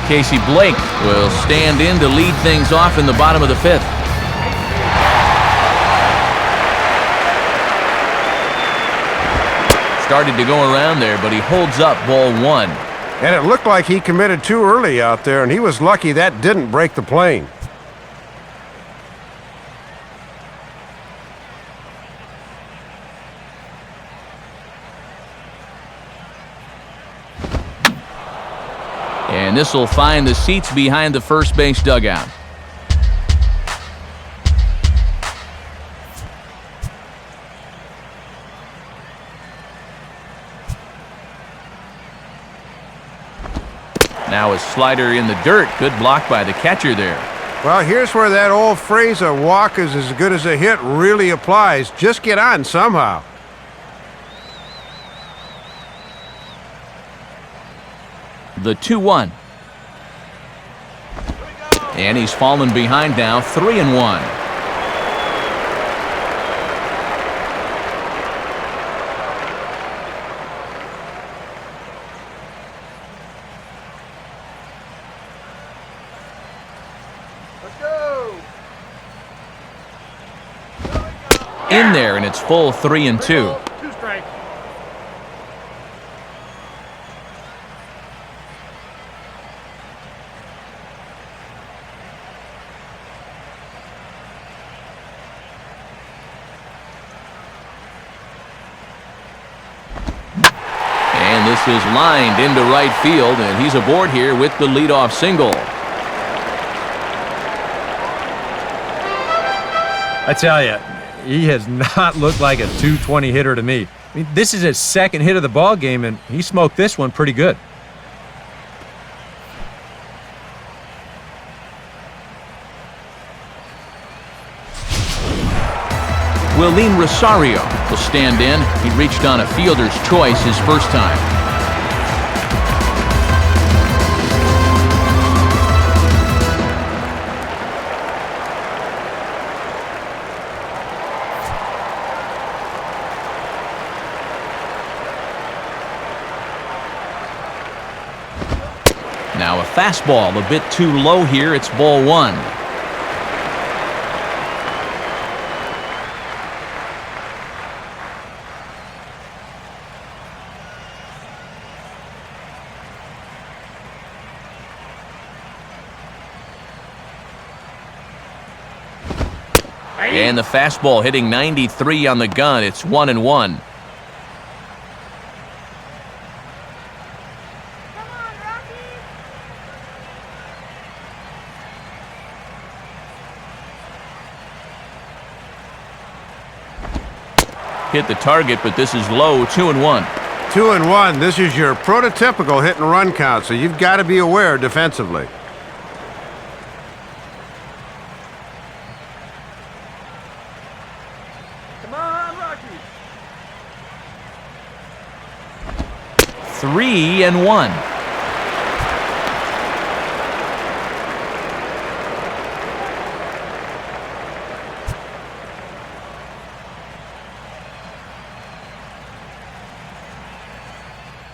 Casey Blake will stand in to lead things off in the bottom of the 5th. Started to go around there, but he holds up ball 1. And it looked like he committed too early out there, and he was lucky that didn't break the plane. And this will find the seats behind the first base dugout. Now a slider in the dirt. Good block by the catcher there. Well, here's where that old phrase, a walk is as good as a hit, really applies. Just get on somehow. The 2-1. And he's fallen behind now, 3-1. Let's go. In there, and it's full 3-2. 2 strikes. And this is lined into right field, and he's aboard here with the leadoff single. I tell you, he has not looked like a 220 hitter to me. I mean, this is his 2nd hit of the ball game, and he smoked this one pretty good. Willeen Rosario will stand in. He reached on a fielder's choice his first time. Now a fastball a bit too low here. It's ball one. And the fastball hitting 93 on the gun. It's 1-1. Come on, Rocky. Hit the target, but this is low. 2-1. 2-1. This is your prototypical hit and run count, so you've got to be aware defensively. Come on, Rocky. 3-1.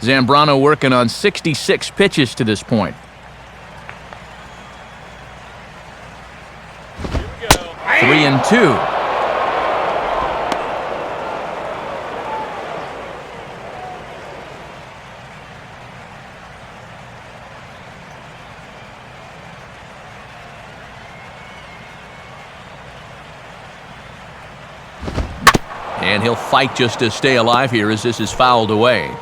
Zambrano working on 66 pitches to this point. Here we go. 3-2. And he'll fight just to stay alive here as this is fouled away.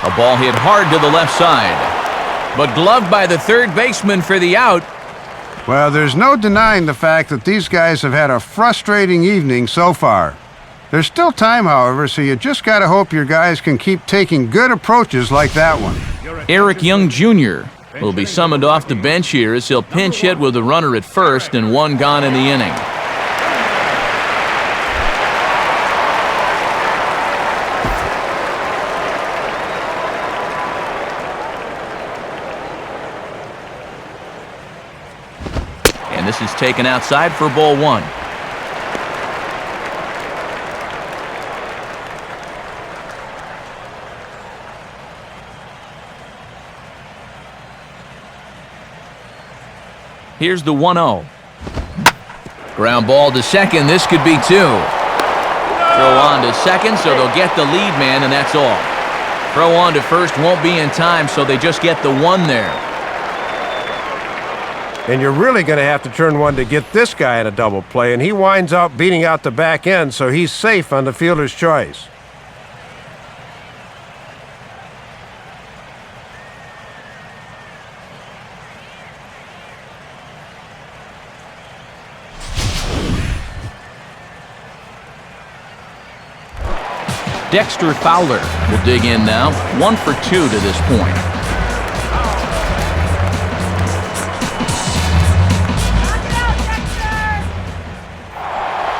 A ball hit hard to the left side, but gloved by the third baseman for the out. Well, there's no denying the fact that these guys have had a frustrating evening so far. There's still time, however, so you just got to hope your guys can keep taking good approaches like that one. Eric Young Jr. will be summoned off the bench here as he'll pinch hit with a runner at first and one gone in the inning. And this is taken outside for ball one. Here's the 1-0. Ground ball to second. This could be two. Throw on to second, so they'll get the lead man, and that's all. Throw on to first won't be in time, so they just get the one there. And you're really going to have to turn one to get this guy in a double play, and he winds up beating out the back end, so he's safe on the fielder's choice. Dexter Fowler will dig in now. 1 for 2 to this point.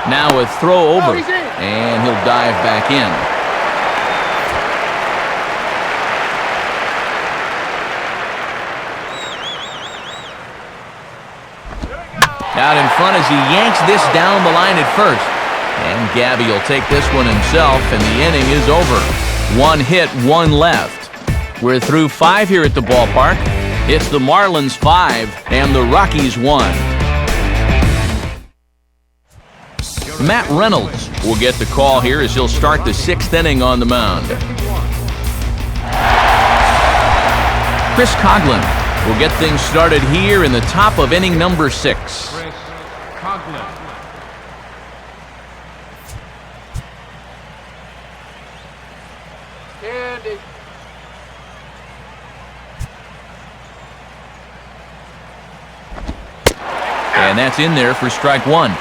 Now a throw over, and he'll dive back in. Out in front as he yanks this down the line at first. And Gabby will take this one himself, and the inning is over. 1 hit, 1 left. We're through 5 here at the ballpark. It's the Marlins 5 and the Rockies 1. Matt Reynolds will get the call here as he'll start the 6th inning on the mound. Chris Coghlan will get things started here in the top of inning number 6. Chris Coghlan. Candy. And that's in there for strike 1.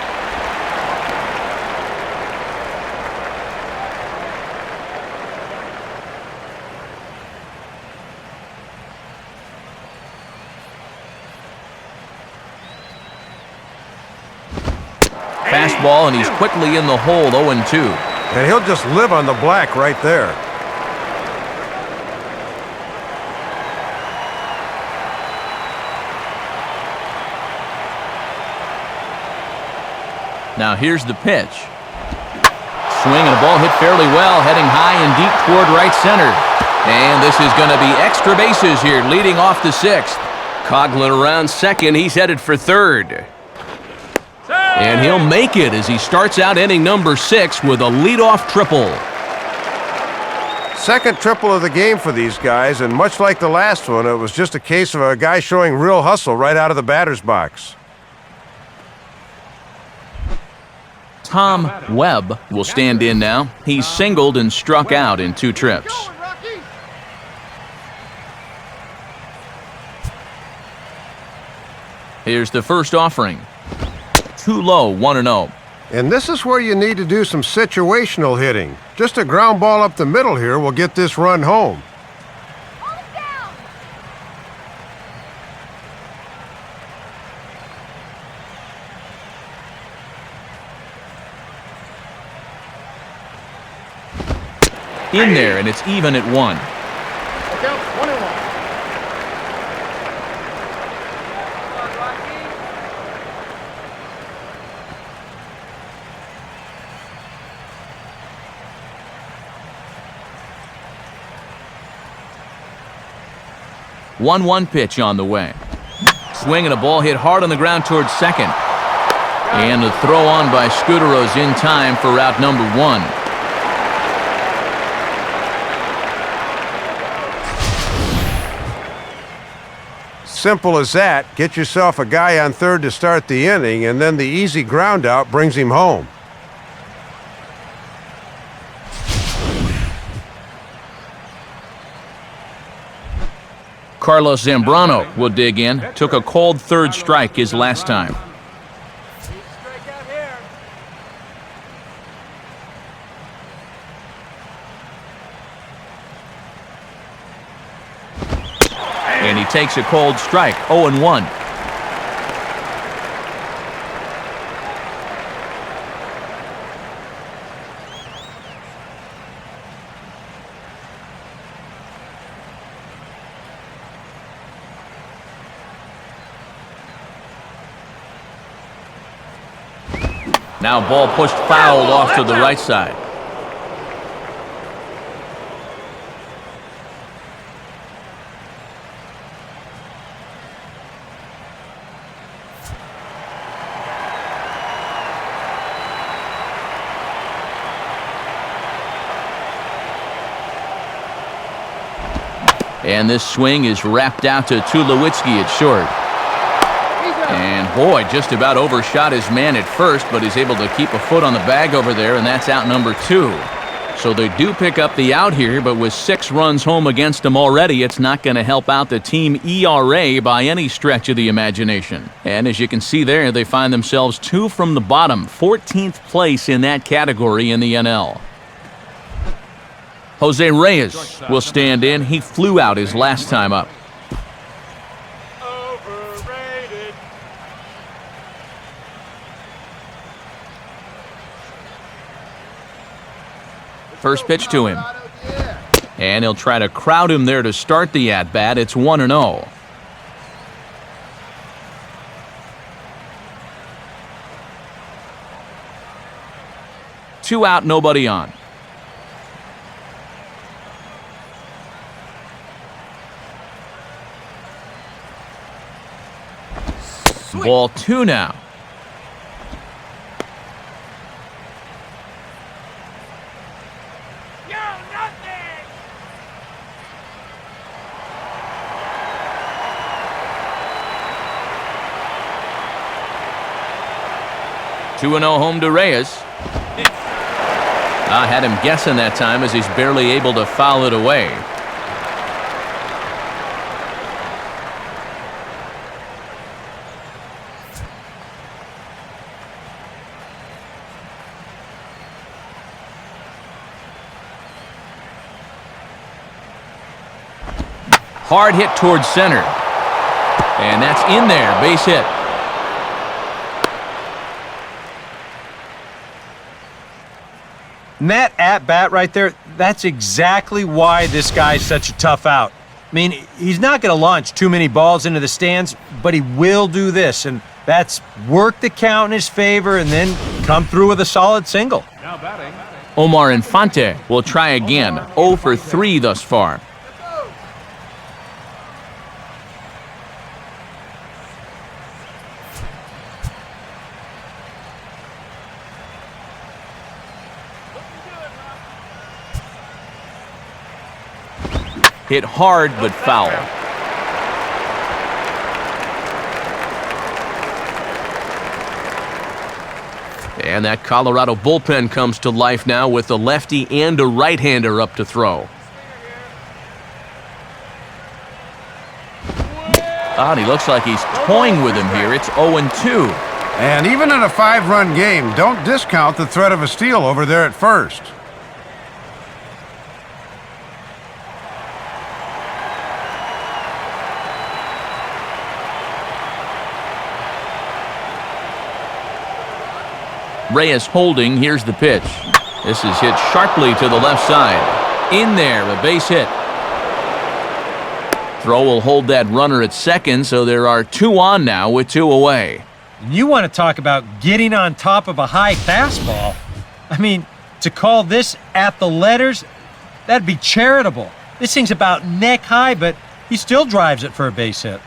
fastball, and he's quickly in the hole, 0-2. And he'll just live on the black right there. Now here's the pitch. Swing and a ball hit fairly well, heading high and deep toward right center. And this is going to be extra bases here, leading off the sixth. Coughlin around second. He's headed for third. And he'll make it as he starts out inning number 6 with a leadoff triple. Second triple of the game for these guys, and much like the last one, it was just a case of a guy showing real hustle right out of the batter's box. Tom Webb will stand in now. He's singled and struck out in 2 trips. Here's the first offering. Too low, 1-0. And this is where you need to do some situational hitting. Just a ground ball up the middle here will get this run home. Hold it down. In there, and it's even at 1. Look out, 1-1. 1-1 pitch on the way. Swing and a ball hit hard on the ground towards second. And the throw on by Scudero's in time for route number 1. Simple as that. Get yourself a guy on third to start the inning, and then the easy ground out brings him home. Carlos Zambrano will dig in. Took a called third strike his last time. Strikeout here. And he takes a cold strike, 0-1. Now ball pushed foul off to the right side. And this swing is wrapped out to Tulowitzki at short. And boy, just about overshot his man at first, but he's able to keep a foot on the bag over there, and that's out number 2. So they do pick up the out here, but with 6 runs home against them already, it's not going to help out the team ERA by any stretch of the imagination. And as you can see there, they find themselves 2 from the bottom, 14th place in that category in the NL. Jose Reyes will stand in. He flew out his last time up. Overrated. First pitch to him. And he'll try to crowd him there to start the at-bat. It's 1-0. Two out, nobody on. Ball 2 now. You're nothing. 2-0 home to Reyes. I had him guessing that time as he's barely able to foul it away. Hard hit towards center. And that's in there, base hit. And that at-bat right there, that's exactly why this guy's such a tough out. I mean, he's not going to launch too many balls into the stands, but he will do this, and that's work the count in his favor and then come through with a solid single. Now batting. Omar Infante will try again, 0 for 3 thus far. Hit hard but foul. And that Colorado bullpen comes to life now with a lefty and a right-hander up to throw. And he looks like he's toying with him here. It's 0-2. And even in a 5-run game, don't discount the threat of a steal over there at first. Reyes holding. Here's the pitch. This is hit sharply to the left side. In there, a base hit. Throw will hold that runner at second, so there are 2 on now with 2 away. And you want to talk about getting on top of a high fastball. I mean, to call this at the letters, that'd be charitable. This thing's about neck high, but he still drives it for a base hit.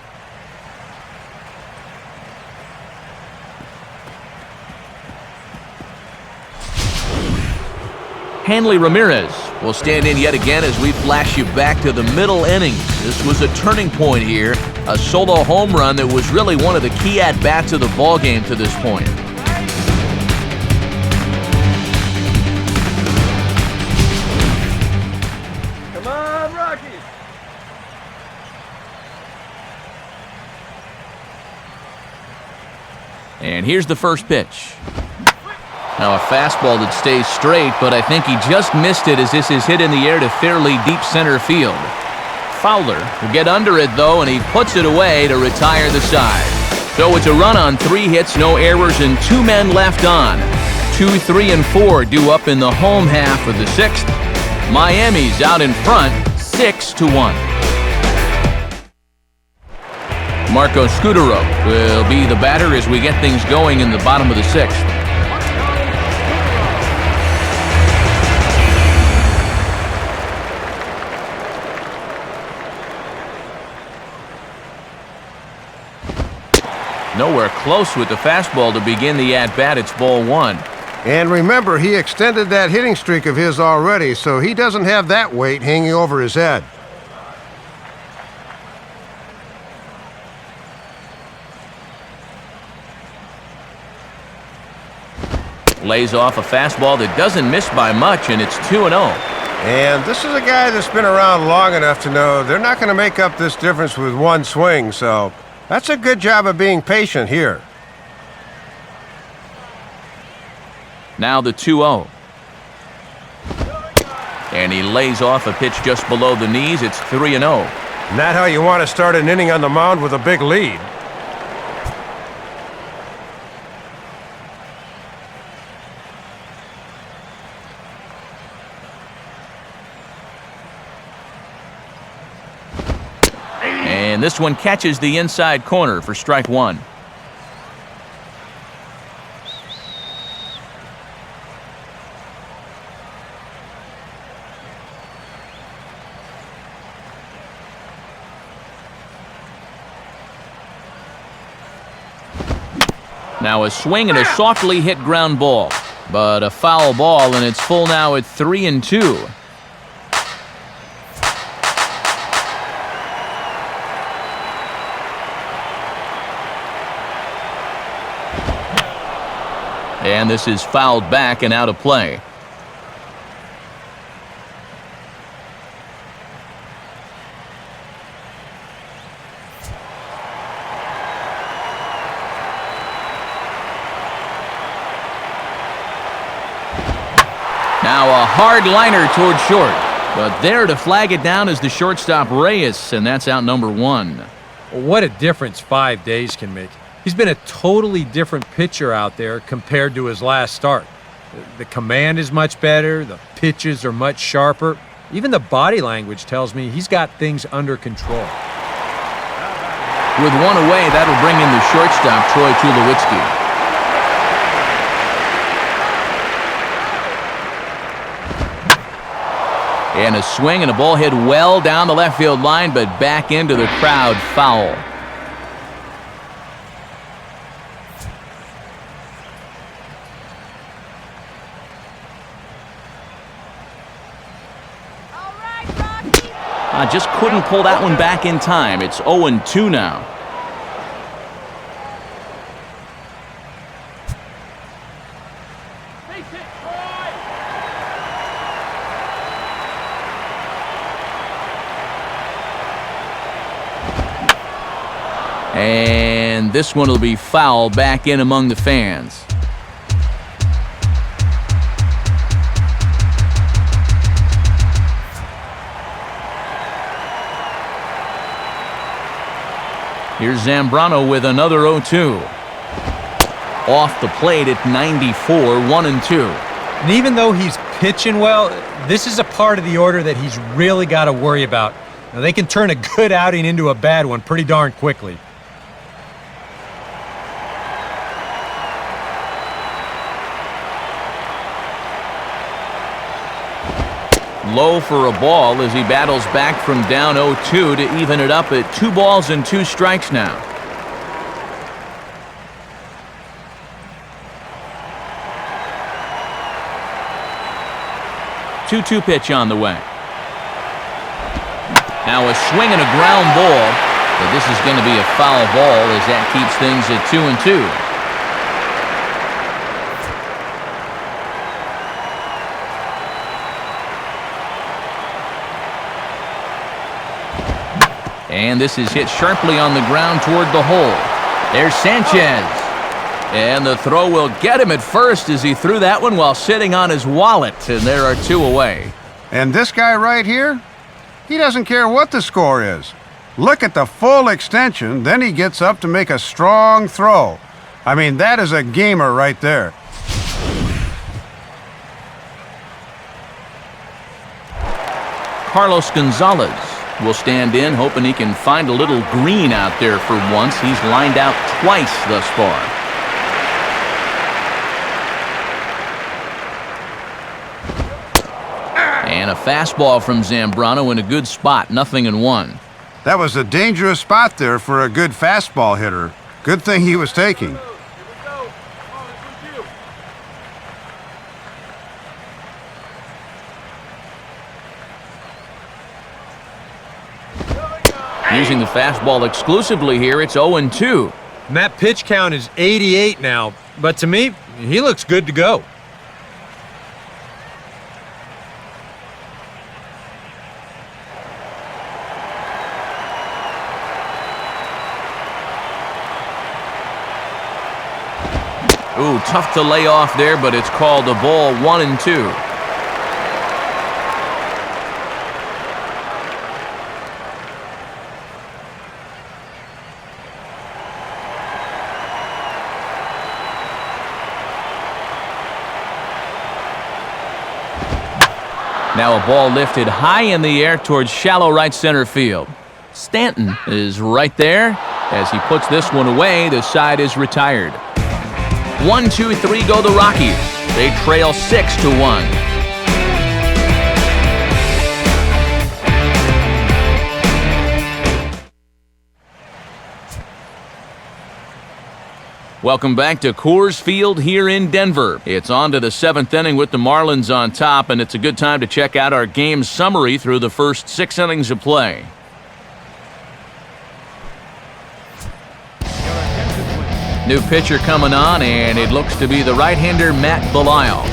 Hanley Ramirez will stand in yet again as we flash you back to the middle innings. This was a turning point here, a solo home run that was really one of the key at-bats of the ballgame to this point. Come on, Rocky. And here's the first pitch. Now a fastball that stays straight, but I think he just missed it as this is hit in the air to fairly deep center field. Fowler will get under it, though, and he puts it away to retire the side. So it's a run on 3 hits, no errors, and 2 men left on. 2, 3, and 4 due up in the home half of the 6th. Miami's out in front, 6-1. Marco Scudero will be the batter as we get things going in the bottom of the 6th. Nowhere close with the fastball to begin the at-bat. It's ball 1. And remember, he extended that hitting streak of his already, so he doesn't have that weight hanging over his head. Lays off a fastball that doesn't miss by much, and it's 2-0. And this is a guy that's been around long enough to know they're not going to make up this difference with one swing, so that's a good job of being patient here. Now the 2-0. And he lays off a pitch just below the knees. It's 3-0. Not how you want to start an inning on the mound with a big lead. And this one catches the inside corner for strike 1. Now a swing and a softly hit ground ball, but a foul ball, and it's full now at 3-2. And this is fouled back and out of play. Now a hard liner toward short, but there to flag it down is the shortstop Reyes, and that's out number 1. What a difference 5 days can make. He's been a totally different pitcher out there compared to his last start. The command is much better. The pitches are much sharper. Even the body language tells me he's got things under control. With one away, that'll bring in the shortstop, Troy Tulowitzki. And a swing and a ball hit well down the left field line, but back into the crowd, foul. All right, Rocky. Just couldn't pull that one back in time. It's 0-2 now. Base hit, Troy. And this one will be foul back in among the fans. Here's Zambrano with another 0-2. Off the plate at 94, 1-2. And even though he's pitching well, this is a part of the order that he's really got to worry about. Now, they can turn a good outing into a bad one pretty darn quickly. Low for a ball as he battles back from down 0-2 to even it up at 2 balls and 2 strikes now. Two-two pitch on the way. Now a swing and a ground ball, but this is going to be a foul ball as that keeps things at 2-2. And this is hit sharply on the ground toward the hole. There's Sanchez. And the throw will get him at first as he threw that one while sitting on his wallet. And there are 2 away. And this guy right here, he doesn't care what the score is. Look at the full extension, then he gets up to make a strong throw. I mean, that is a gamer right there. Carlos Gonzalez will stand in, hoping he can find a little green out there for once. He's lined out twice thus far. And a fastball from Zambrano in a good spot, 0-1. That was a dangerous spot there for a good fastball hitter. Good thing he was taking. Here we go. Come on, it's with you. Using the fastball exclusively here, it's 0-2. And that pitch count is 88 now, but to me, he looks good to go. Ooh, tough to lay off there, but it's called a ball, 1-2. Now a ball lifted high in the air towards shallow right center field. Stanton is right there. As he puts this one away, the side is retired. 1-2-3 go the Rockies. They trail 6-1. Welcome back to Coors Field here in Denver. It's on to the 7th inning with the Marlins on top, and it's a good time to check out our game summary through the first 6 innings of play. New pitcher coming on, and it looks to be the right-hander Matt Belisle.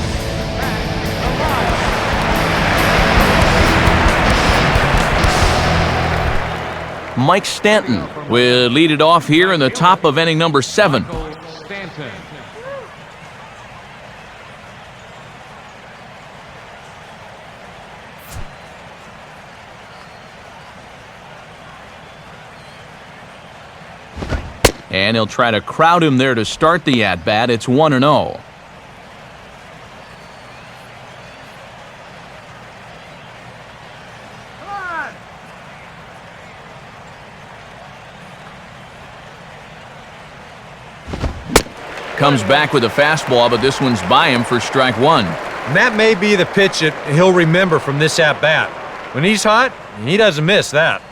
Mike Stanton will lead it off here in the top of inning number 7. Stanton. And he'll try to crowd him there to start the at-bat. It's 1-0. Comes back with a fastball, but this one's by him for strike one. And that may be the pitch that he'll remember from this at-bat. When he's hot, he doesn't miss that.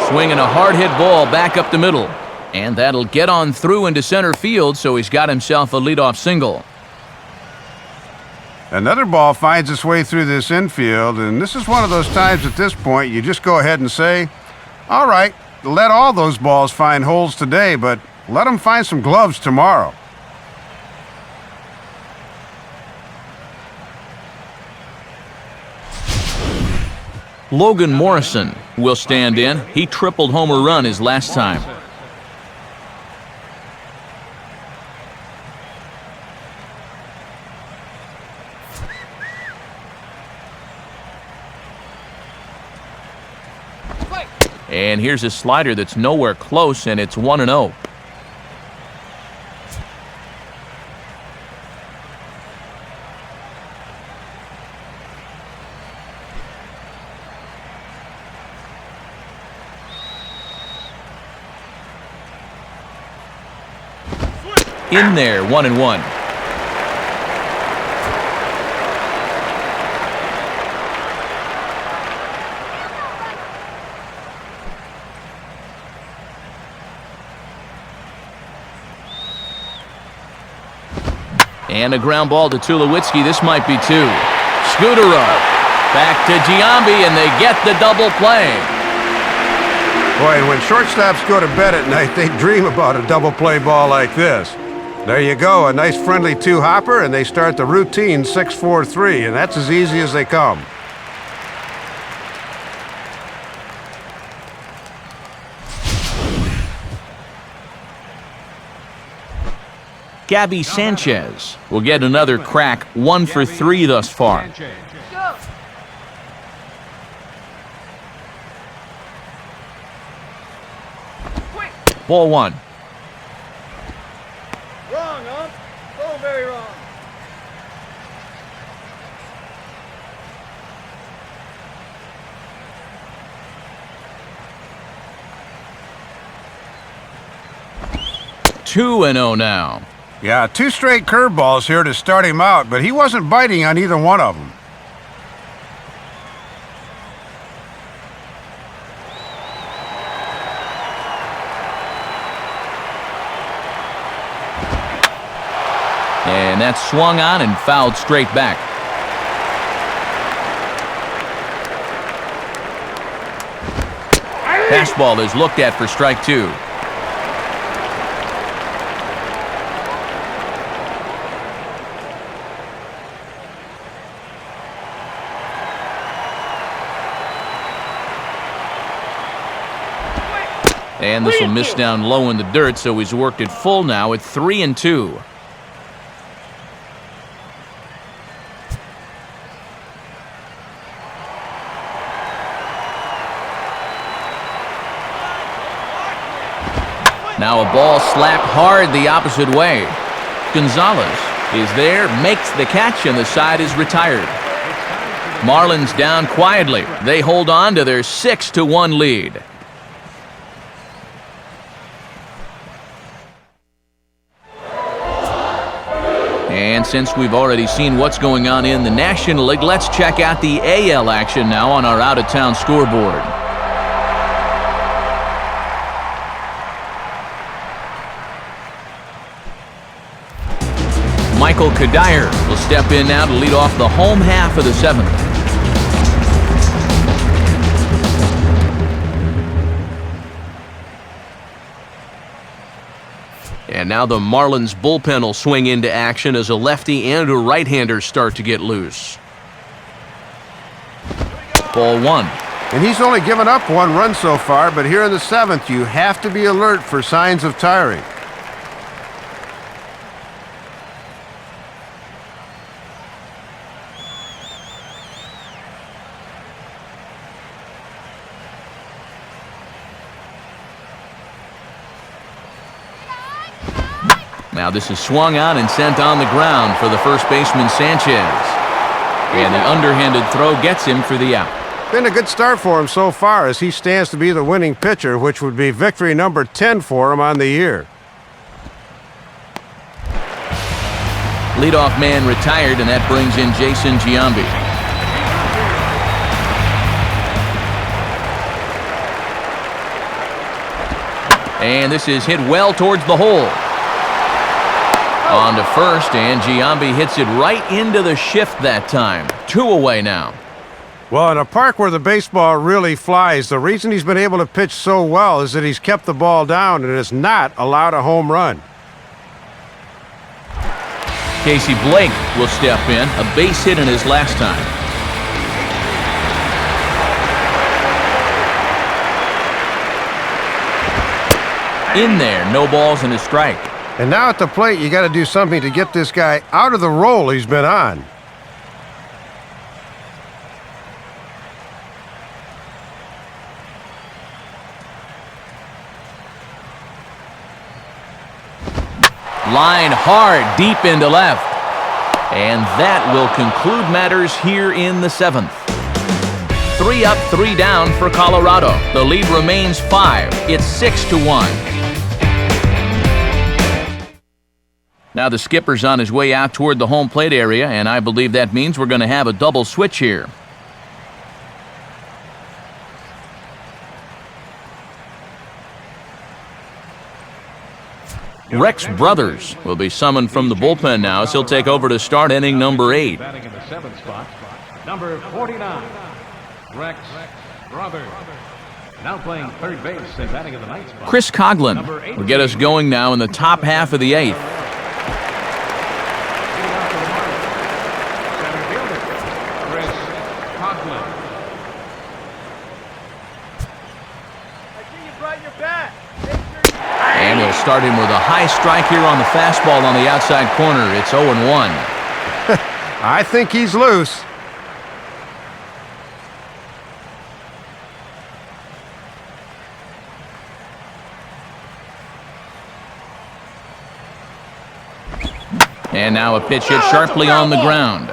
Swinging a hard-hit ball back up the middle. And that'll get on through into center field, so he's got himself a leadoff single. Another ball finds its way through this infield, and this is one of those times at this point you just go ahead and say, all right, let all those balls find holes today, but let them find some gloves tomorrow. Logan Morrison will stand in. He tripled homer run his last time. And here's a slider that's nowhere close, and it's 1-0. In there, 1-1. And a ground ball to Tulowitzki. This might be two. Scudero back to Giambi, and they get the double play. Boy, and when shortstops go to bed at night, they dream about a double play ball like this. There you go, a nice friendly two-hopper, and they start the routine 6-4-3, and that's as easy as they come. Gabby Sanchez will get another crack, 1 for 3 thus far. Ball 1. Wrong, huh? So very wrong. Two and 0 now. Yeah, 2 straight curveballs here to start him out, but he wasn't biting on either one of them. And that's swung on and fouled straight back. Fastball is looked at for strike 2. And this will miss down low in the dirt, so he's worked it full now at 3-2. Now a ball slapped hard the opposite way. Gonzalez is there, makes the catch, and the side is retired. Marlins down quietly. They hold on to their 6-1 lead. And since we've already seen what's going on in the National League, let's check out the AL action now on our out-of-town scoreboard. Michael Kadire will step in now to lead off the home half of the 7th. And now the Marlins bullpen will swing into action as a lefty and a right-hander start to get loose. Ball 1. And he's only given up 1 run so far, but here in the 7th, you have to be alert for signs of tiring. Now this is swung on and sent on the ground for the first baseman Sanchez. And the underhanded throw gets him for the out. Been a good start for him so far as he stands to be the winning pitcher, which would be victory number 10 for him on the year. Leadoff man retired, and that brings in Jason Giambi. And this is hit well towards the hole. On to first, and Giambi hits it right into the shift that time. 2 away now. Well, in a park where the baseball really flies, the reason he's been able to pitch so well is that he's kept the ball down and has not allowed a home run. Casey Blake will step in, a base hit in his last time. In there, no balls and a strike. And now at the plate, you got to do something to get this guy out of the role he's been on. Line hard, deep into left. And that will conclude matters here in the 7th. 3 up, 3 down for Colorado. The lead remains 5. It's 6-1. Now the skipper's on his way out toward the home plate area, and I believe that means we're going to have a double switch here. Rex Brothers will be summoned from the bullpen now as he'll take over to start inning number 8. Batting in the 7th spot, number 49, Rex Brothers. Now playing third base and batting in the 9th spot. Chris Coughlin will get us going now in the top half of the 8th. Center fielder, Chris Coughlin. I see you brought your bat. And he'll start him with a high strike here on the fastball on the outside corner. It's 0-1. I think he's loose. And now a pitch hit sharply on the ground.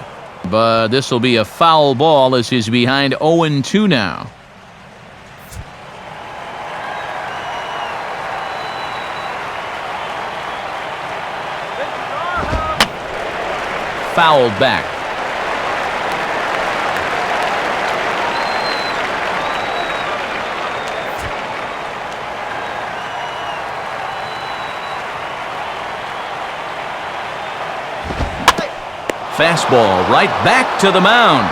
But this will be a foul ball as he's behind 0-2 now. Fouled back. Fastball right back to the mound.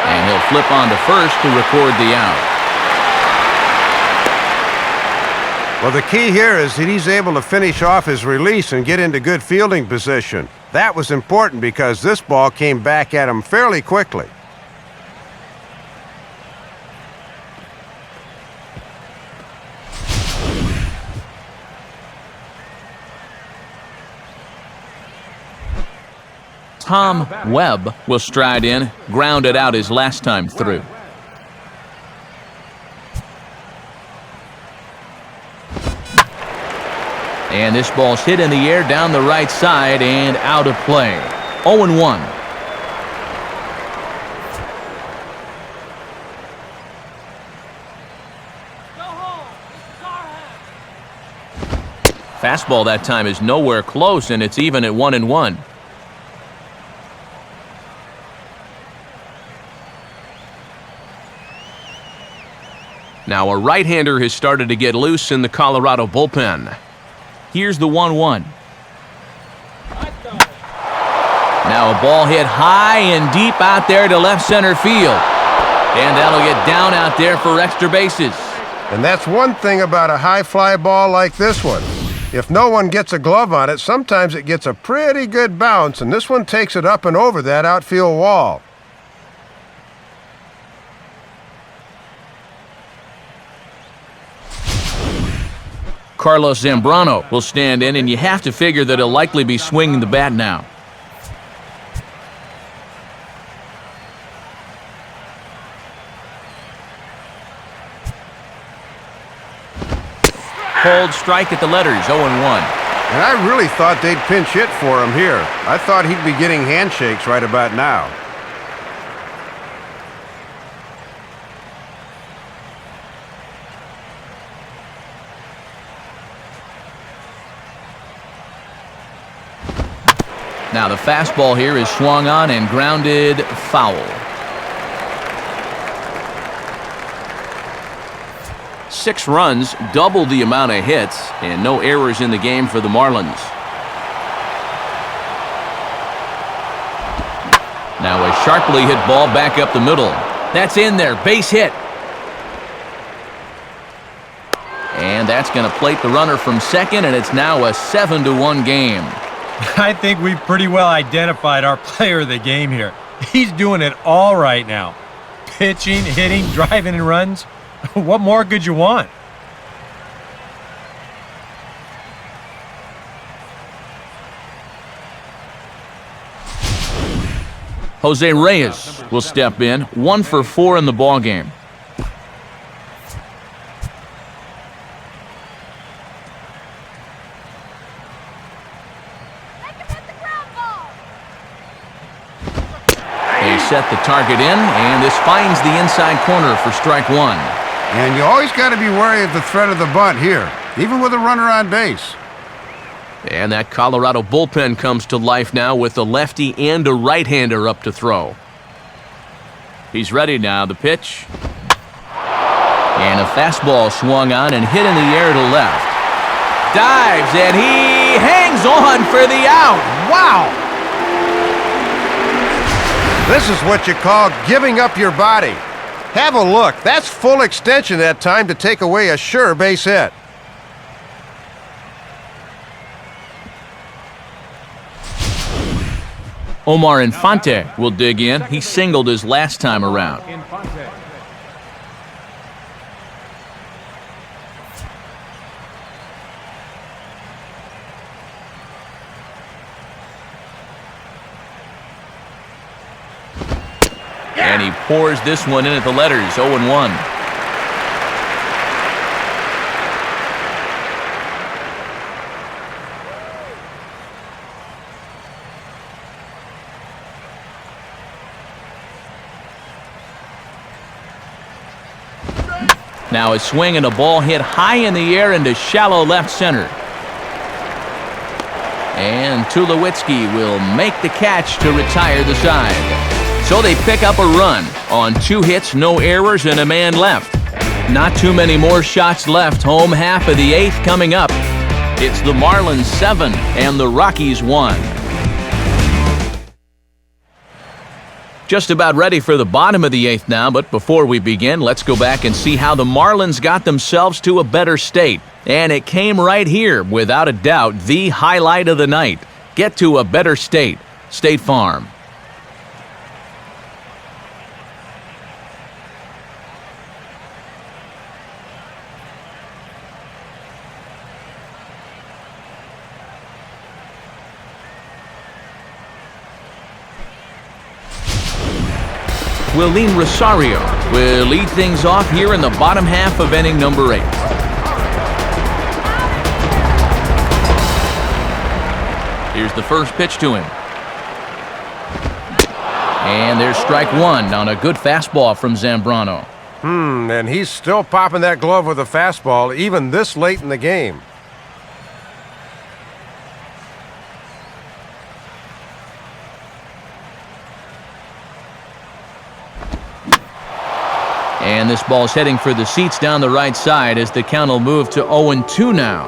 And he'll flip on to first to record the out. Well, the key here is that he's able to finish off his release and get into good fielding position. That was important because this ball came back at him fairly quickly. Tom Webb will stride in, grounded out his last time through. And this ball's hit in the air down the right side and out of play. 0-1. Fastball that time is nowhere close, and it's even at 1-1. Now a right-hander has started to get loose in the Colorado bullpen. Here's the 1-1. Now a ball hit high and deep out there to left center field. And that'll get down out there for extra bases. And that's one thing about a high fly ball like this one. If no one gets a glove on it, sometimes it gets a pretty good bounce, and this one takes it up and over that outfield wall. Carlos Zambrano will stand in, and you have to figure that he'll likely be swinging the bat now. Cold strike at the letters, 0-1. And I really thought they'd pinch hit for him here. I thought he'd be getting handshakes right about now. Now the fastball here is swung on and grounded foul. 6 runs, double the amount of hits, and no errors in the game for the Marlins. Now a sharply hit ball back up the middle. That's in there, base hit. And that's going to plate the runner from second, and it's now a 7-1 game. I think we've pretty well identified our player of the game here. He's doing it all right now. Pitching, hitting, driving in runs. What more could you want? Jose Reyes will step in, 1 for 4 in the ballgame. They set the target in, and this finds the inside corner for strike 1. And you always got to be wary of the threat of the bunt here, even with a runner on base. And that Colorado bullpen comes to life now with a lefty and a right-hander up to throw. He's ready now, the pitch. And a fastball swung on and hit in the air to left. Dives, and he hangs on for the out. Wow! This is what you call giving up your body. Have a look. That's full extension that time to take away a sure base hit. Omar Infante will dig in. He singled his last time around. Infante. And he pours this one in at the letters, 0-1. Now a swing and a ball hit high in the air into shallow left center. And Tulowitzki will make the catch to retire the side. So they pick up a run on 2 hits, no errors, and a man left. Not too many more shots left. Home half of the 8th coming up. It's the Marlins 7 and the Rockies 1. Just about ready for the bottom of the 8th now, but before we begin, let's go back and see how the Marlins got themselves to a better state. And it came right here, without a doubt, the highlight of the night. Get to a better state. State Farm. Willeen Rosario will lead things off here in the bottom half of inning number 8. Here's the first pitch to him. And there's strike 1 on a good fastball from Zambrano. And he's still popping that glove with a fastball even this late in the game. And this ball's heading for the seats down the right side as the count will move to 0-2 now.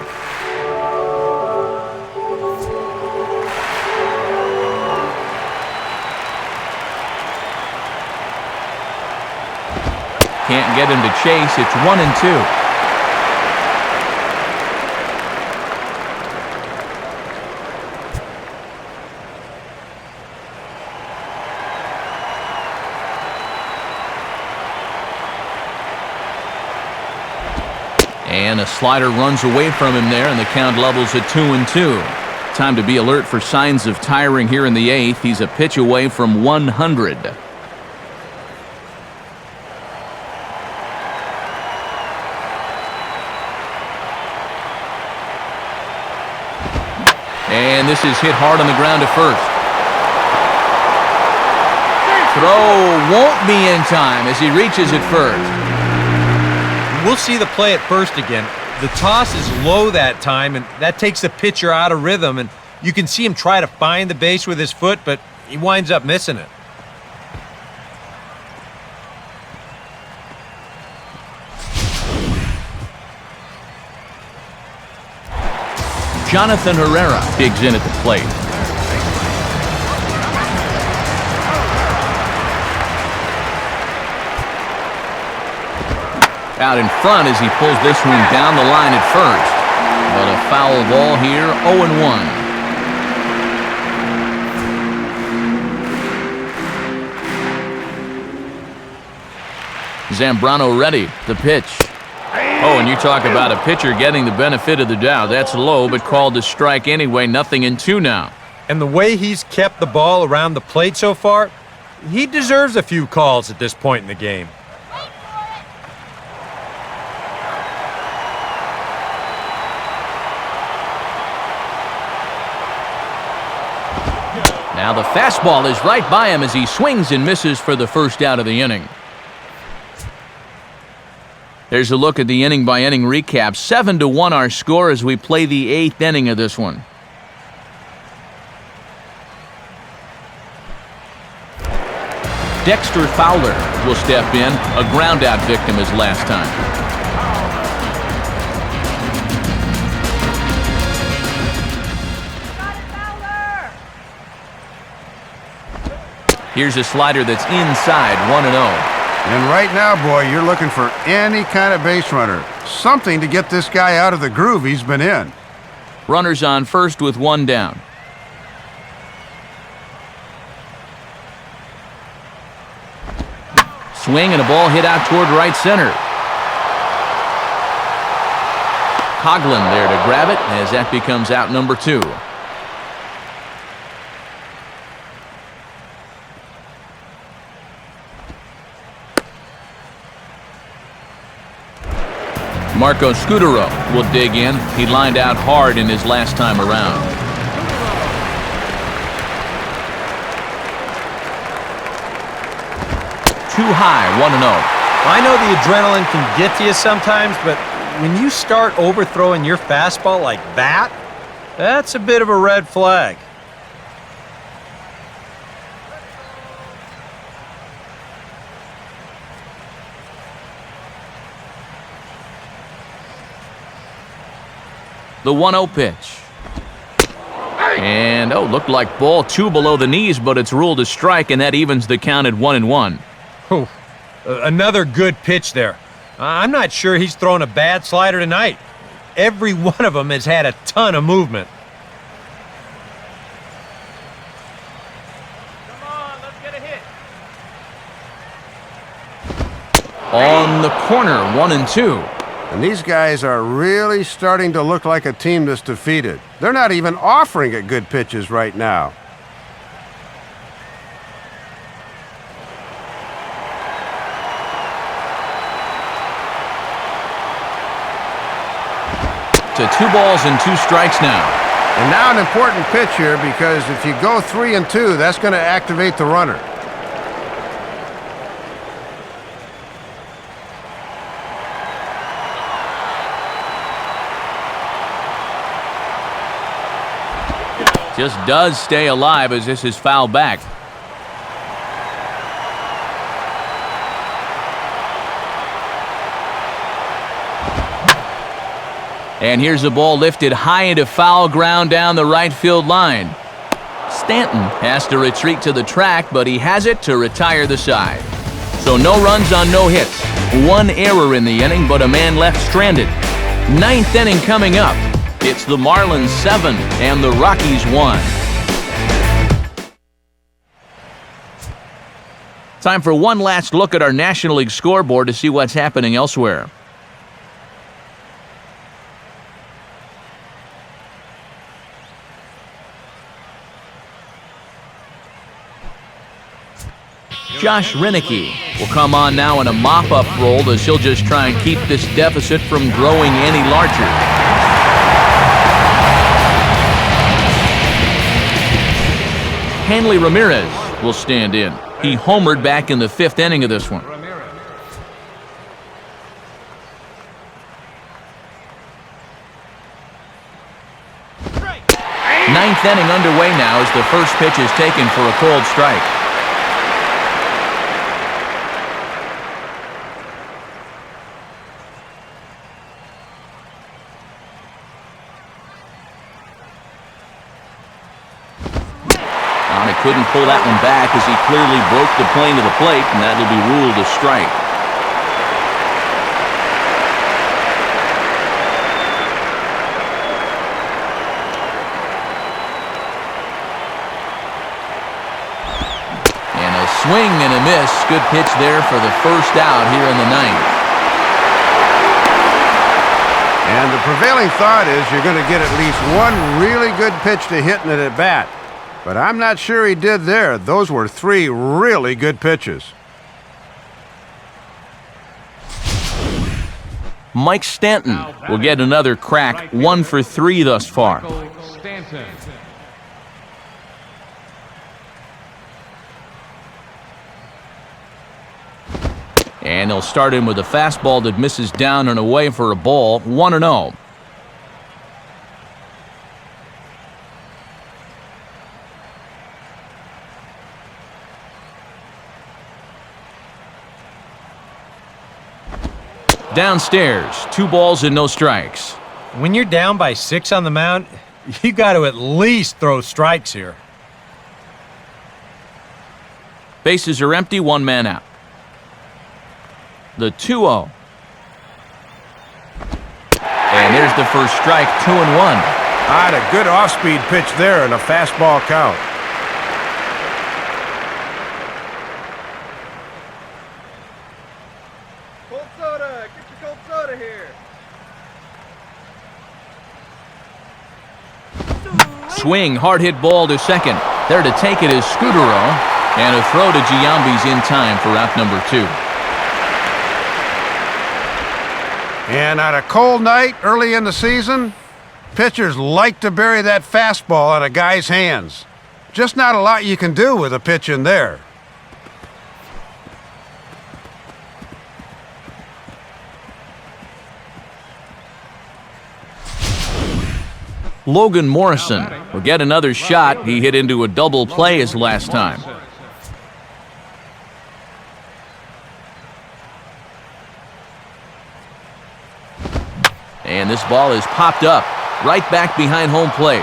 Can't get him to chase. It's 1-2. And a slider runs away from him there, and the count levels at 2-2. Time to be alert for signs of tiring here in the 8th. He's a pitch away from 100. And this is hit hard on the ground to first. Throw won't be in time as he reaches it first. We'll see the play at first again. The toss is low that time, and that takes the pitcher out of rhythm, and You can see him try to find the base with his foot, but he winds up missing it. Jonathan Herrera digs in at the plate. Out in front as he pulls this one down the line at first. But a foul ball here, 0-1. Zambrano ready, the pitch. Oh, and you talk about a pitcher getting the benefit of the doubt. That's low, but called a strike anyway. 0-2 now. And the way he's kept the ball around the plate so far, he deserves a few calls at this point in the game. Now the fastball is right by him as he swings and misses for the first out of the inning. There's a look at the inning-by-inning recap. 7-1 our score as we play the 8th inning of this one. Dexter Fowler will step in, a ground-out victim as last time. Here's a slider that's inside, 1-0. And right now, boy, you're looking for any kind of base runner. Something to get this guy out of the groove he's been in. Runners on first with one down. Swing and a ball hit out toward right center. Coughlin there to grab it as that becomes out number 2. Marco Scudero will dig in. He lined out hard in his last time around. Too high, 1-0. I know the adrenaline can get to you sometimes, but when you start overthrowing your fastball like that, that's a bit of a red flag. The 1-0 pitch. And, looked like ball 2 below the knees, but it's ruled a strike, and that evens the count at 1-1. Oh, another good pitch there. I'm not sure he's thrown a bad slider tonight. Every one of them has had a ton of movement. Come on, let's get a hit. On the corner, 1-2. And these guys are really starting to look like a team that's defeated. They're not even offering at good pitches right now. To 2 balls and 2 strikes now. And now an important pitch here, because if you go 3-2, that's going to activate the runner. Just does stay alive as this is fouled back. And here's the ball lifted high into foul ground down the right field line. Stanton has to retreat to the track, but he has it to retire the side. So no runs on no hits. 1 error in the inning, but a man left stranded. 9th inning coming up. It's the Marlins 7 and the Rockies 1. Time for one last look at our National League scoreboard to see what's happening elsewhere. Josh Renicky will come on now in a mop-up role as he'll just try and keep this deficit from growing any larger. Hanley Ramirez will stand in. He homered back in the 5th inning of this one. 9th Ninth inning underway now as the first pitch is taken for a called strike. He couldn't pull that one back as he clearly broke the plane of the plate, and that'll be ruled a strike. And a swing and a miss. Good pitch there for the first out here in the ninth. And the prevailing thought is you're going to get at least one really good pitch to hit in it at bat. But I'm not sure he did there. Those were three really good pitches. Mike Stanton will get another crack, 1 for 3 thus far. Stanton. And he'll start in with a fastball that misses down and away for a ball, 1-0. Downstairs, 2 balls and no strikes. When you're down by 6 on the mound, you got to at least throw strikes here. Bases are empty, 1 man out. The 2-0. And there's the first strike, 2-1. Had a good off-speed pitch there and a fastball count. Cold soda! Get your cold soda here! Swing, hard hit ball to second. There to take it is Scudero. And a throw to Giambi's in time for out number 2. And on a cold night early in the season, pitchers like to bury that fastball on a guy's hands. Just not a lot you can do with a pitch in there. Logan Morrison will get another shot. He hit into a double play his last time. And this ball is popped up right back behind home plate.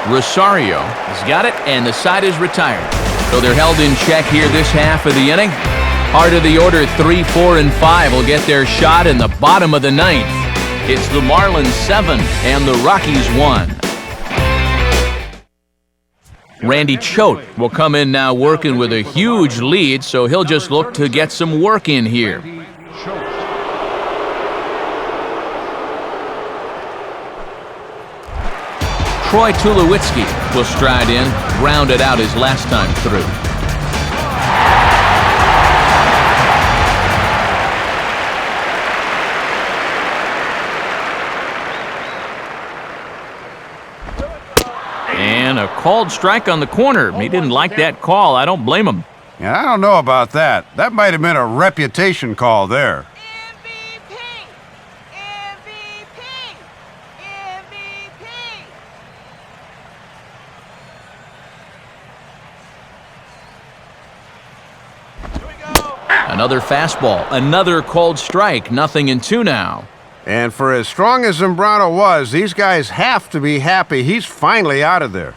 Rosario has got it, and the side is retired. So they're held in check here this half of the inning. Heart of the order, 3, 4, and 5 will get their shot in the bottom of the ninth. It's the Marlins 7 and the Rockies 1. Randy Choate will come in now working with a huge lead, so he'll just look to get some work in here. Troy Tulowitzki will stride in, grounded out his last time through. And a called strike on the corner. He didn't like that call. I don't blame him. And I don't know about that. That might have been a reputation call there. MVP! MVP! MVP! Another fastball, another called strike, 0-2 now. And for as strong as Zambrano was, these guys have to be happy he's finally out of there.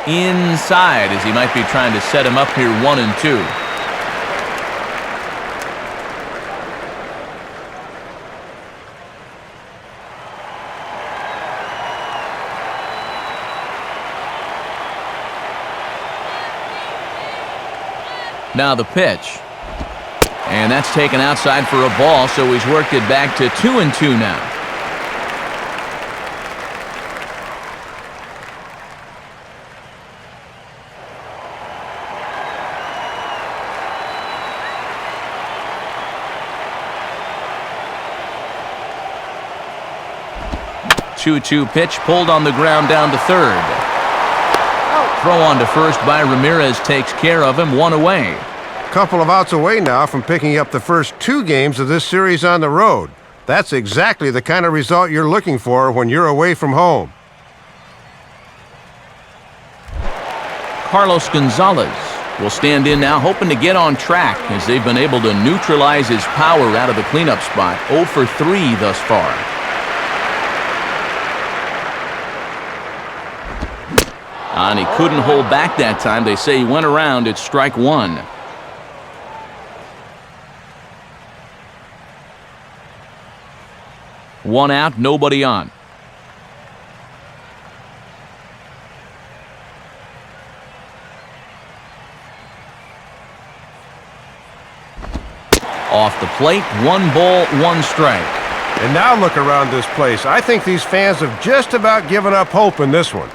Inside as he might be trying to set him up here, 1-2. Now the pitch. And that's taken outside for a ball, so he's worked it back to 2-2 now. 2-2 pitch pulled on the ground down to third. Throw on to first by Ramirez takes care of him, 1 away. Couple of outs away now from picking up the first 2 games of this series on the road. That's exactly the kind of result you're looking for when you're away from home. Carlos Gonzalez will stand in now, hoping to get on track as they've been able to neutralize his power out of the cleanup spot. 0 for 3 thus far. And he couldn't hold back that time. They say he went around. It's strike 1. One out, nobody on. Off the plate, 1 ball, 1 strike. And now look around this place. I think these fans have just about given up hope in this one.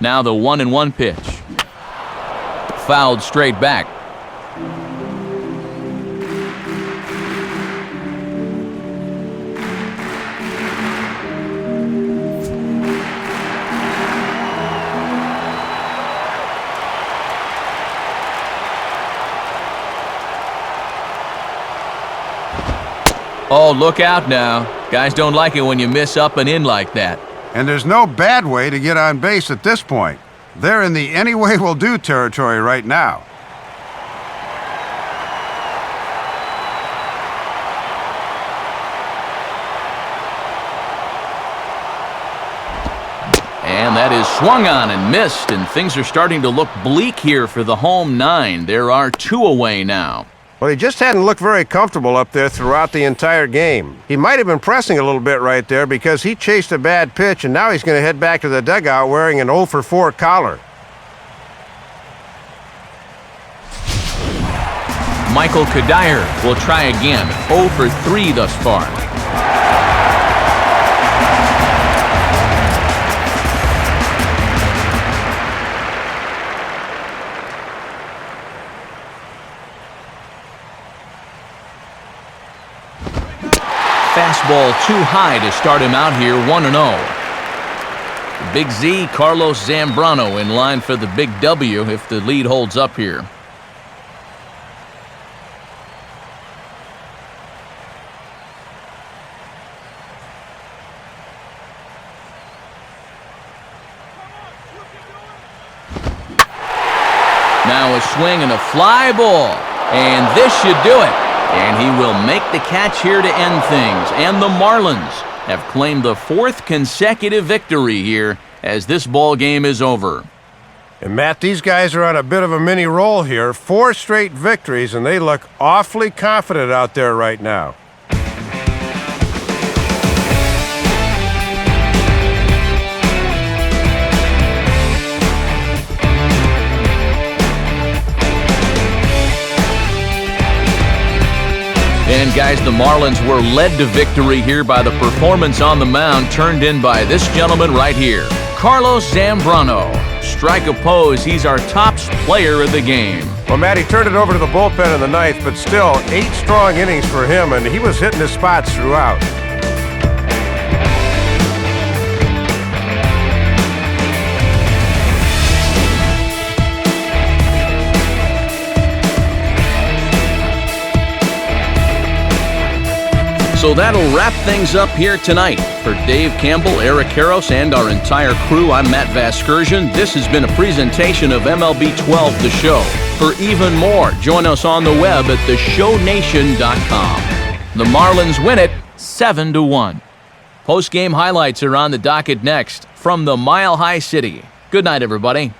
Now the 1-1 pitch. Fouled straight back. Oh, look out now. Guys don't like it when you miss up and in like that. And there's no bad way to get on base at this point. They're in the any way will do territory right now. And that is swung on and missed, and things are starting to look bleak here for the home 9. There are 2 away now. Well, he just hadn't looked very comfortable up there throughout the entire game. He might have been pressing a little bit right there because he chased a bad pitch, and now he's going to head back to the dugout wearing an 0 for 4 collar. Michael Kadire will try again. 0 for 3 thus far. Fastball too high to start him out here, 1-0. Big Z, Carlos Zambrano in line for the big W if the lead holds up here. Now a swing and a fly ball, and this should do it. And he will make the catch here to end things. And the Marlins have claimed the 4th consecutive victory here as this ball game is over. And Matt, these guys are on a bit of a mini roll here. 4 straight victories, and they look awfully confident out there right now. And guys, the Marlins were led to victory here by the performance on the mound turned in by this gentleman right here, Carlos Zambrano. Strike oppose, he's our top player of the game. Well, Matt, he turned it over to the bullpen in the 9th, but still 8 strong innings for him, and he was hitting his spots throughout. So that'll wrap things up here tonight. For Dave Campbell, Eric Karros, and our entire crew, I'm Matt Vasgersian. This has been a presentation of MLB 12 The Show. For even more, join us on the web at theshownation.com. The Marlins win it 7-1. Post-game highlights are on the docket next from the Mile High City. Good night, everybody.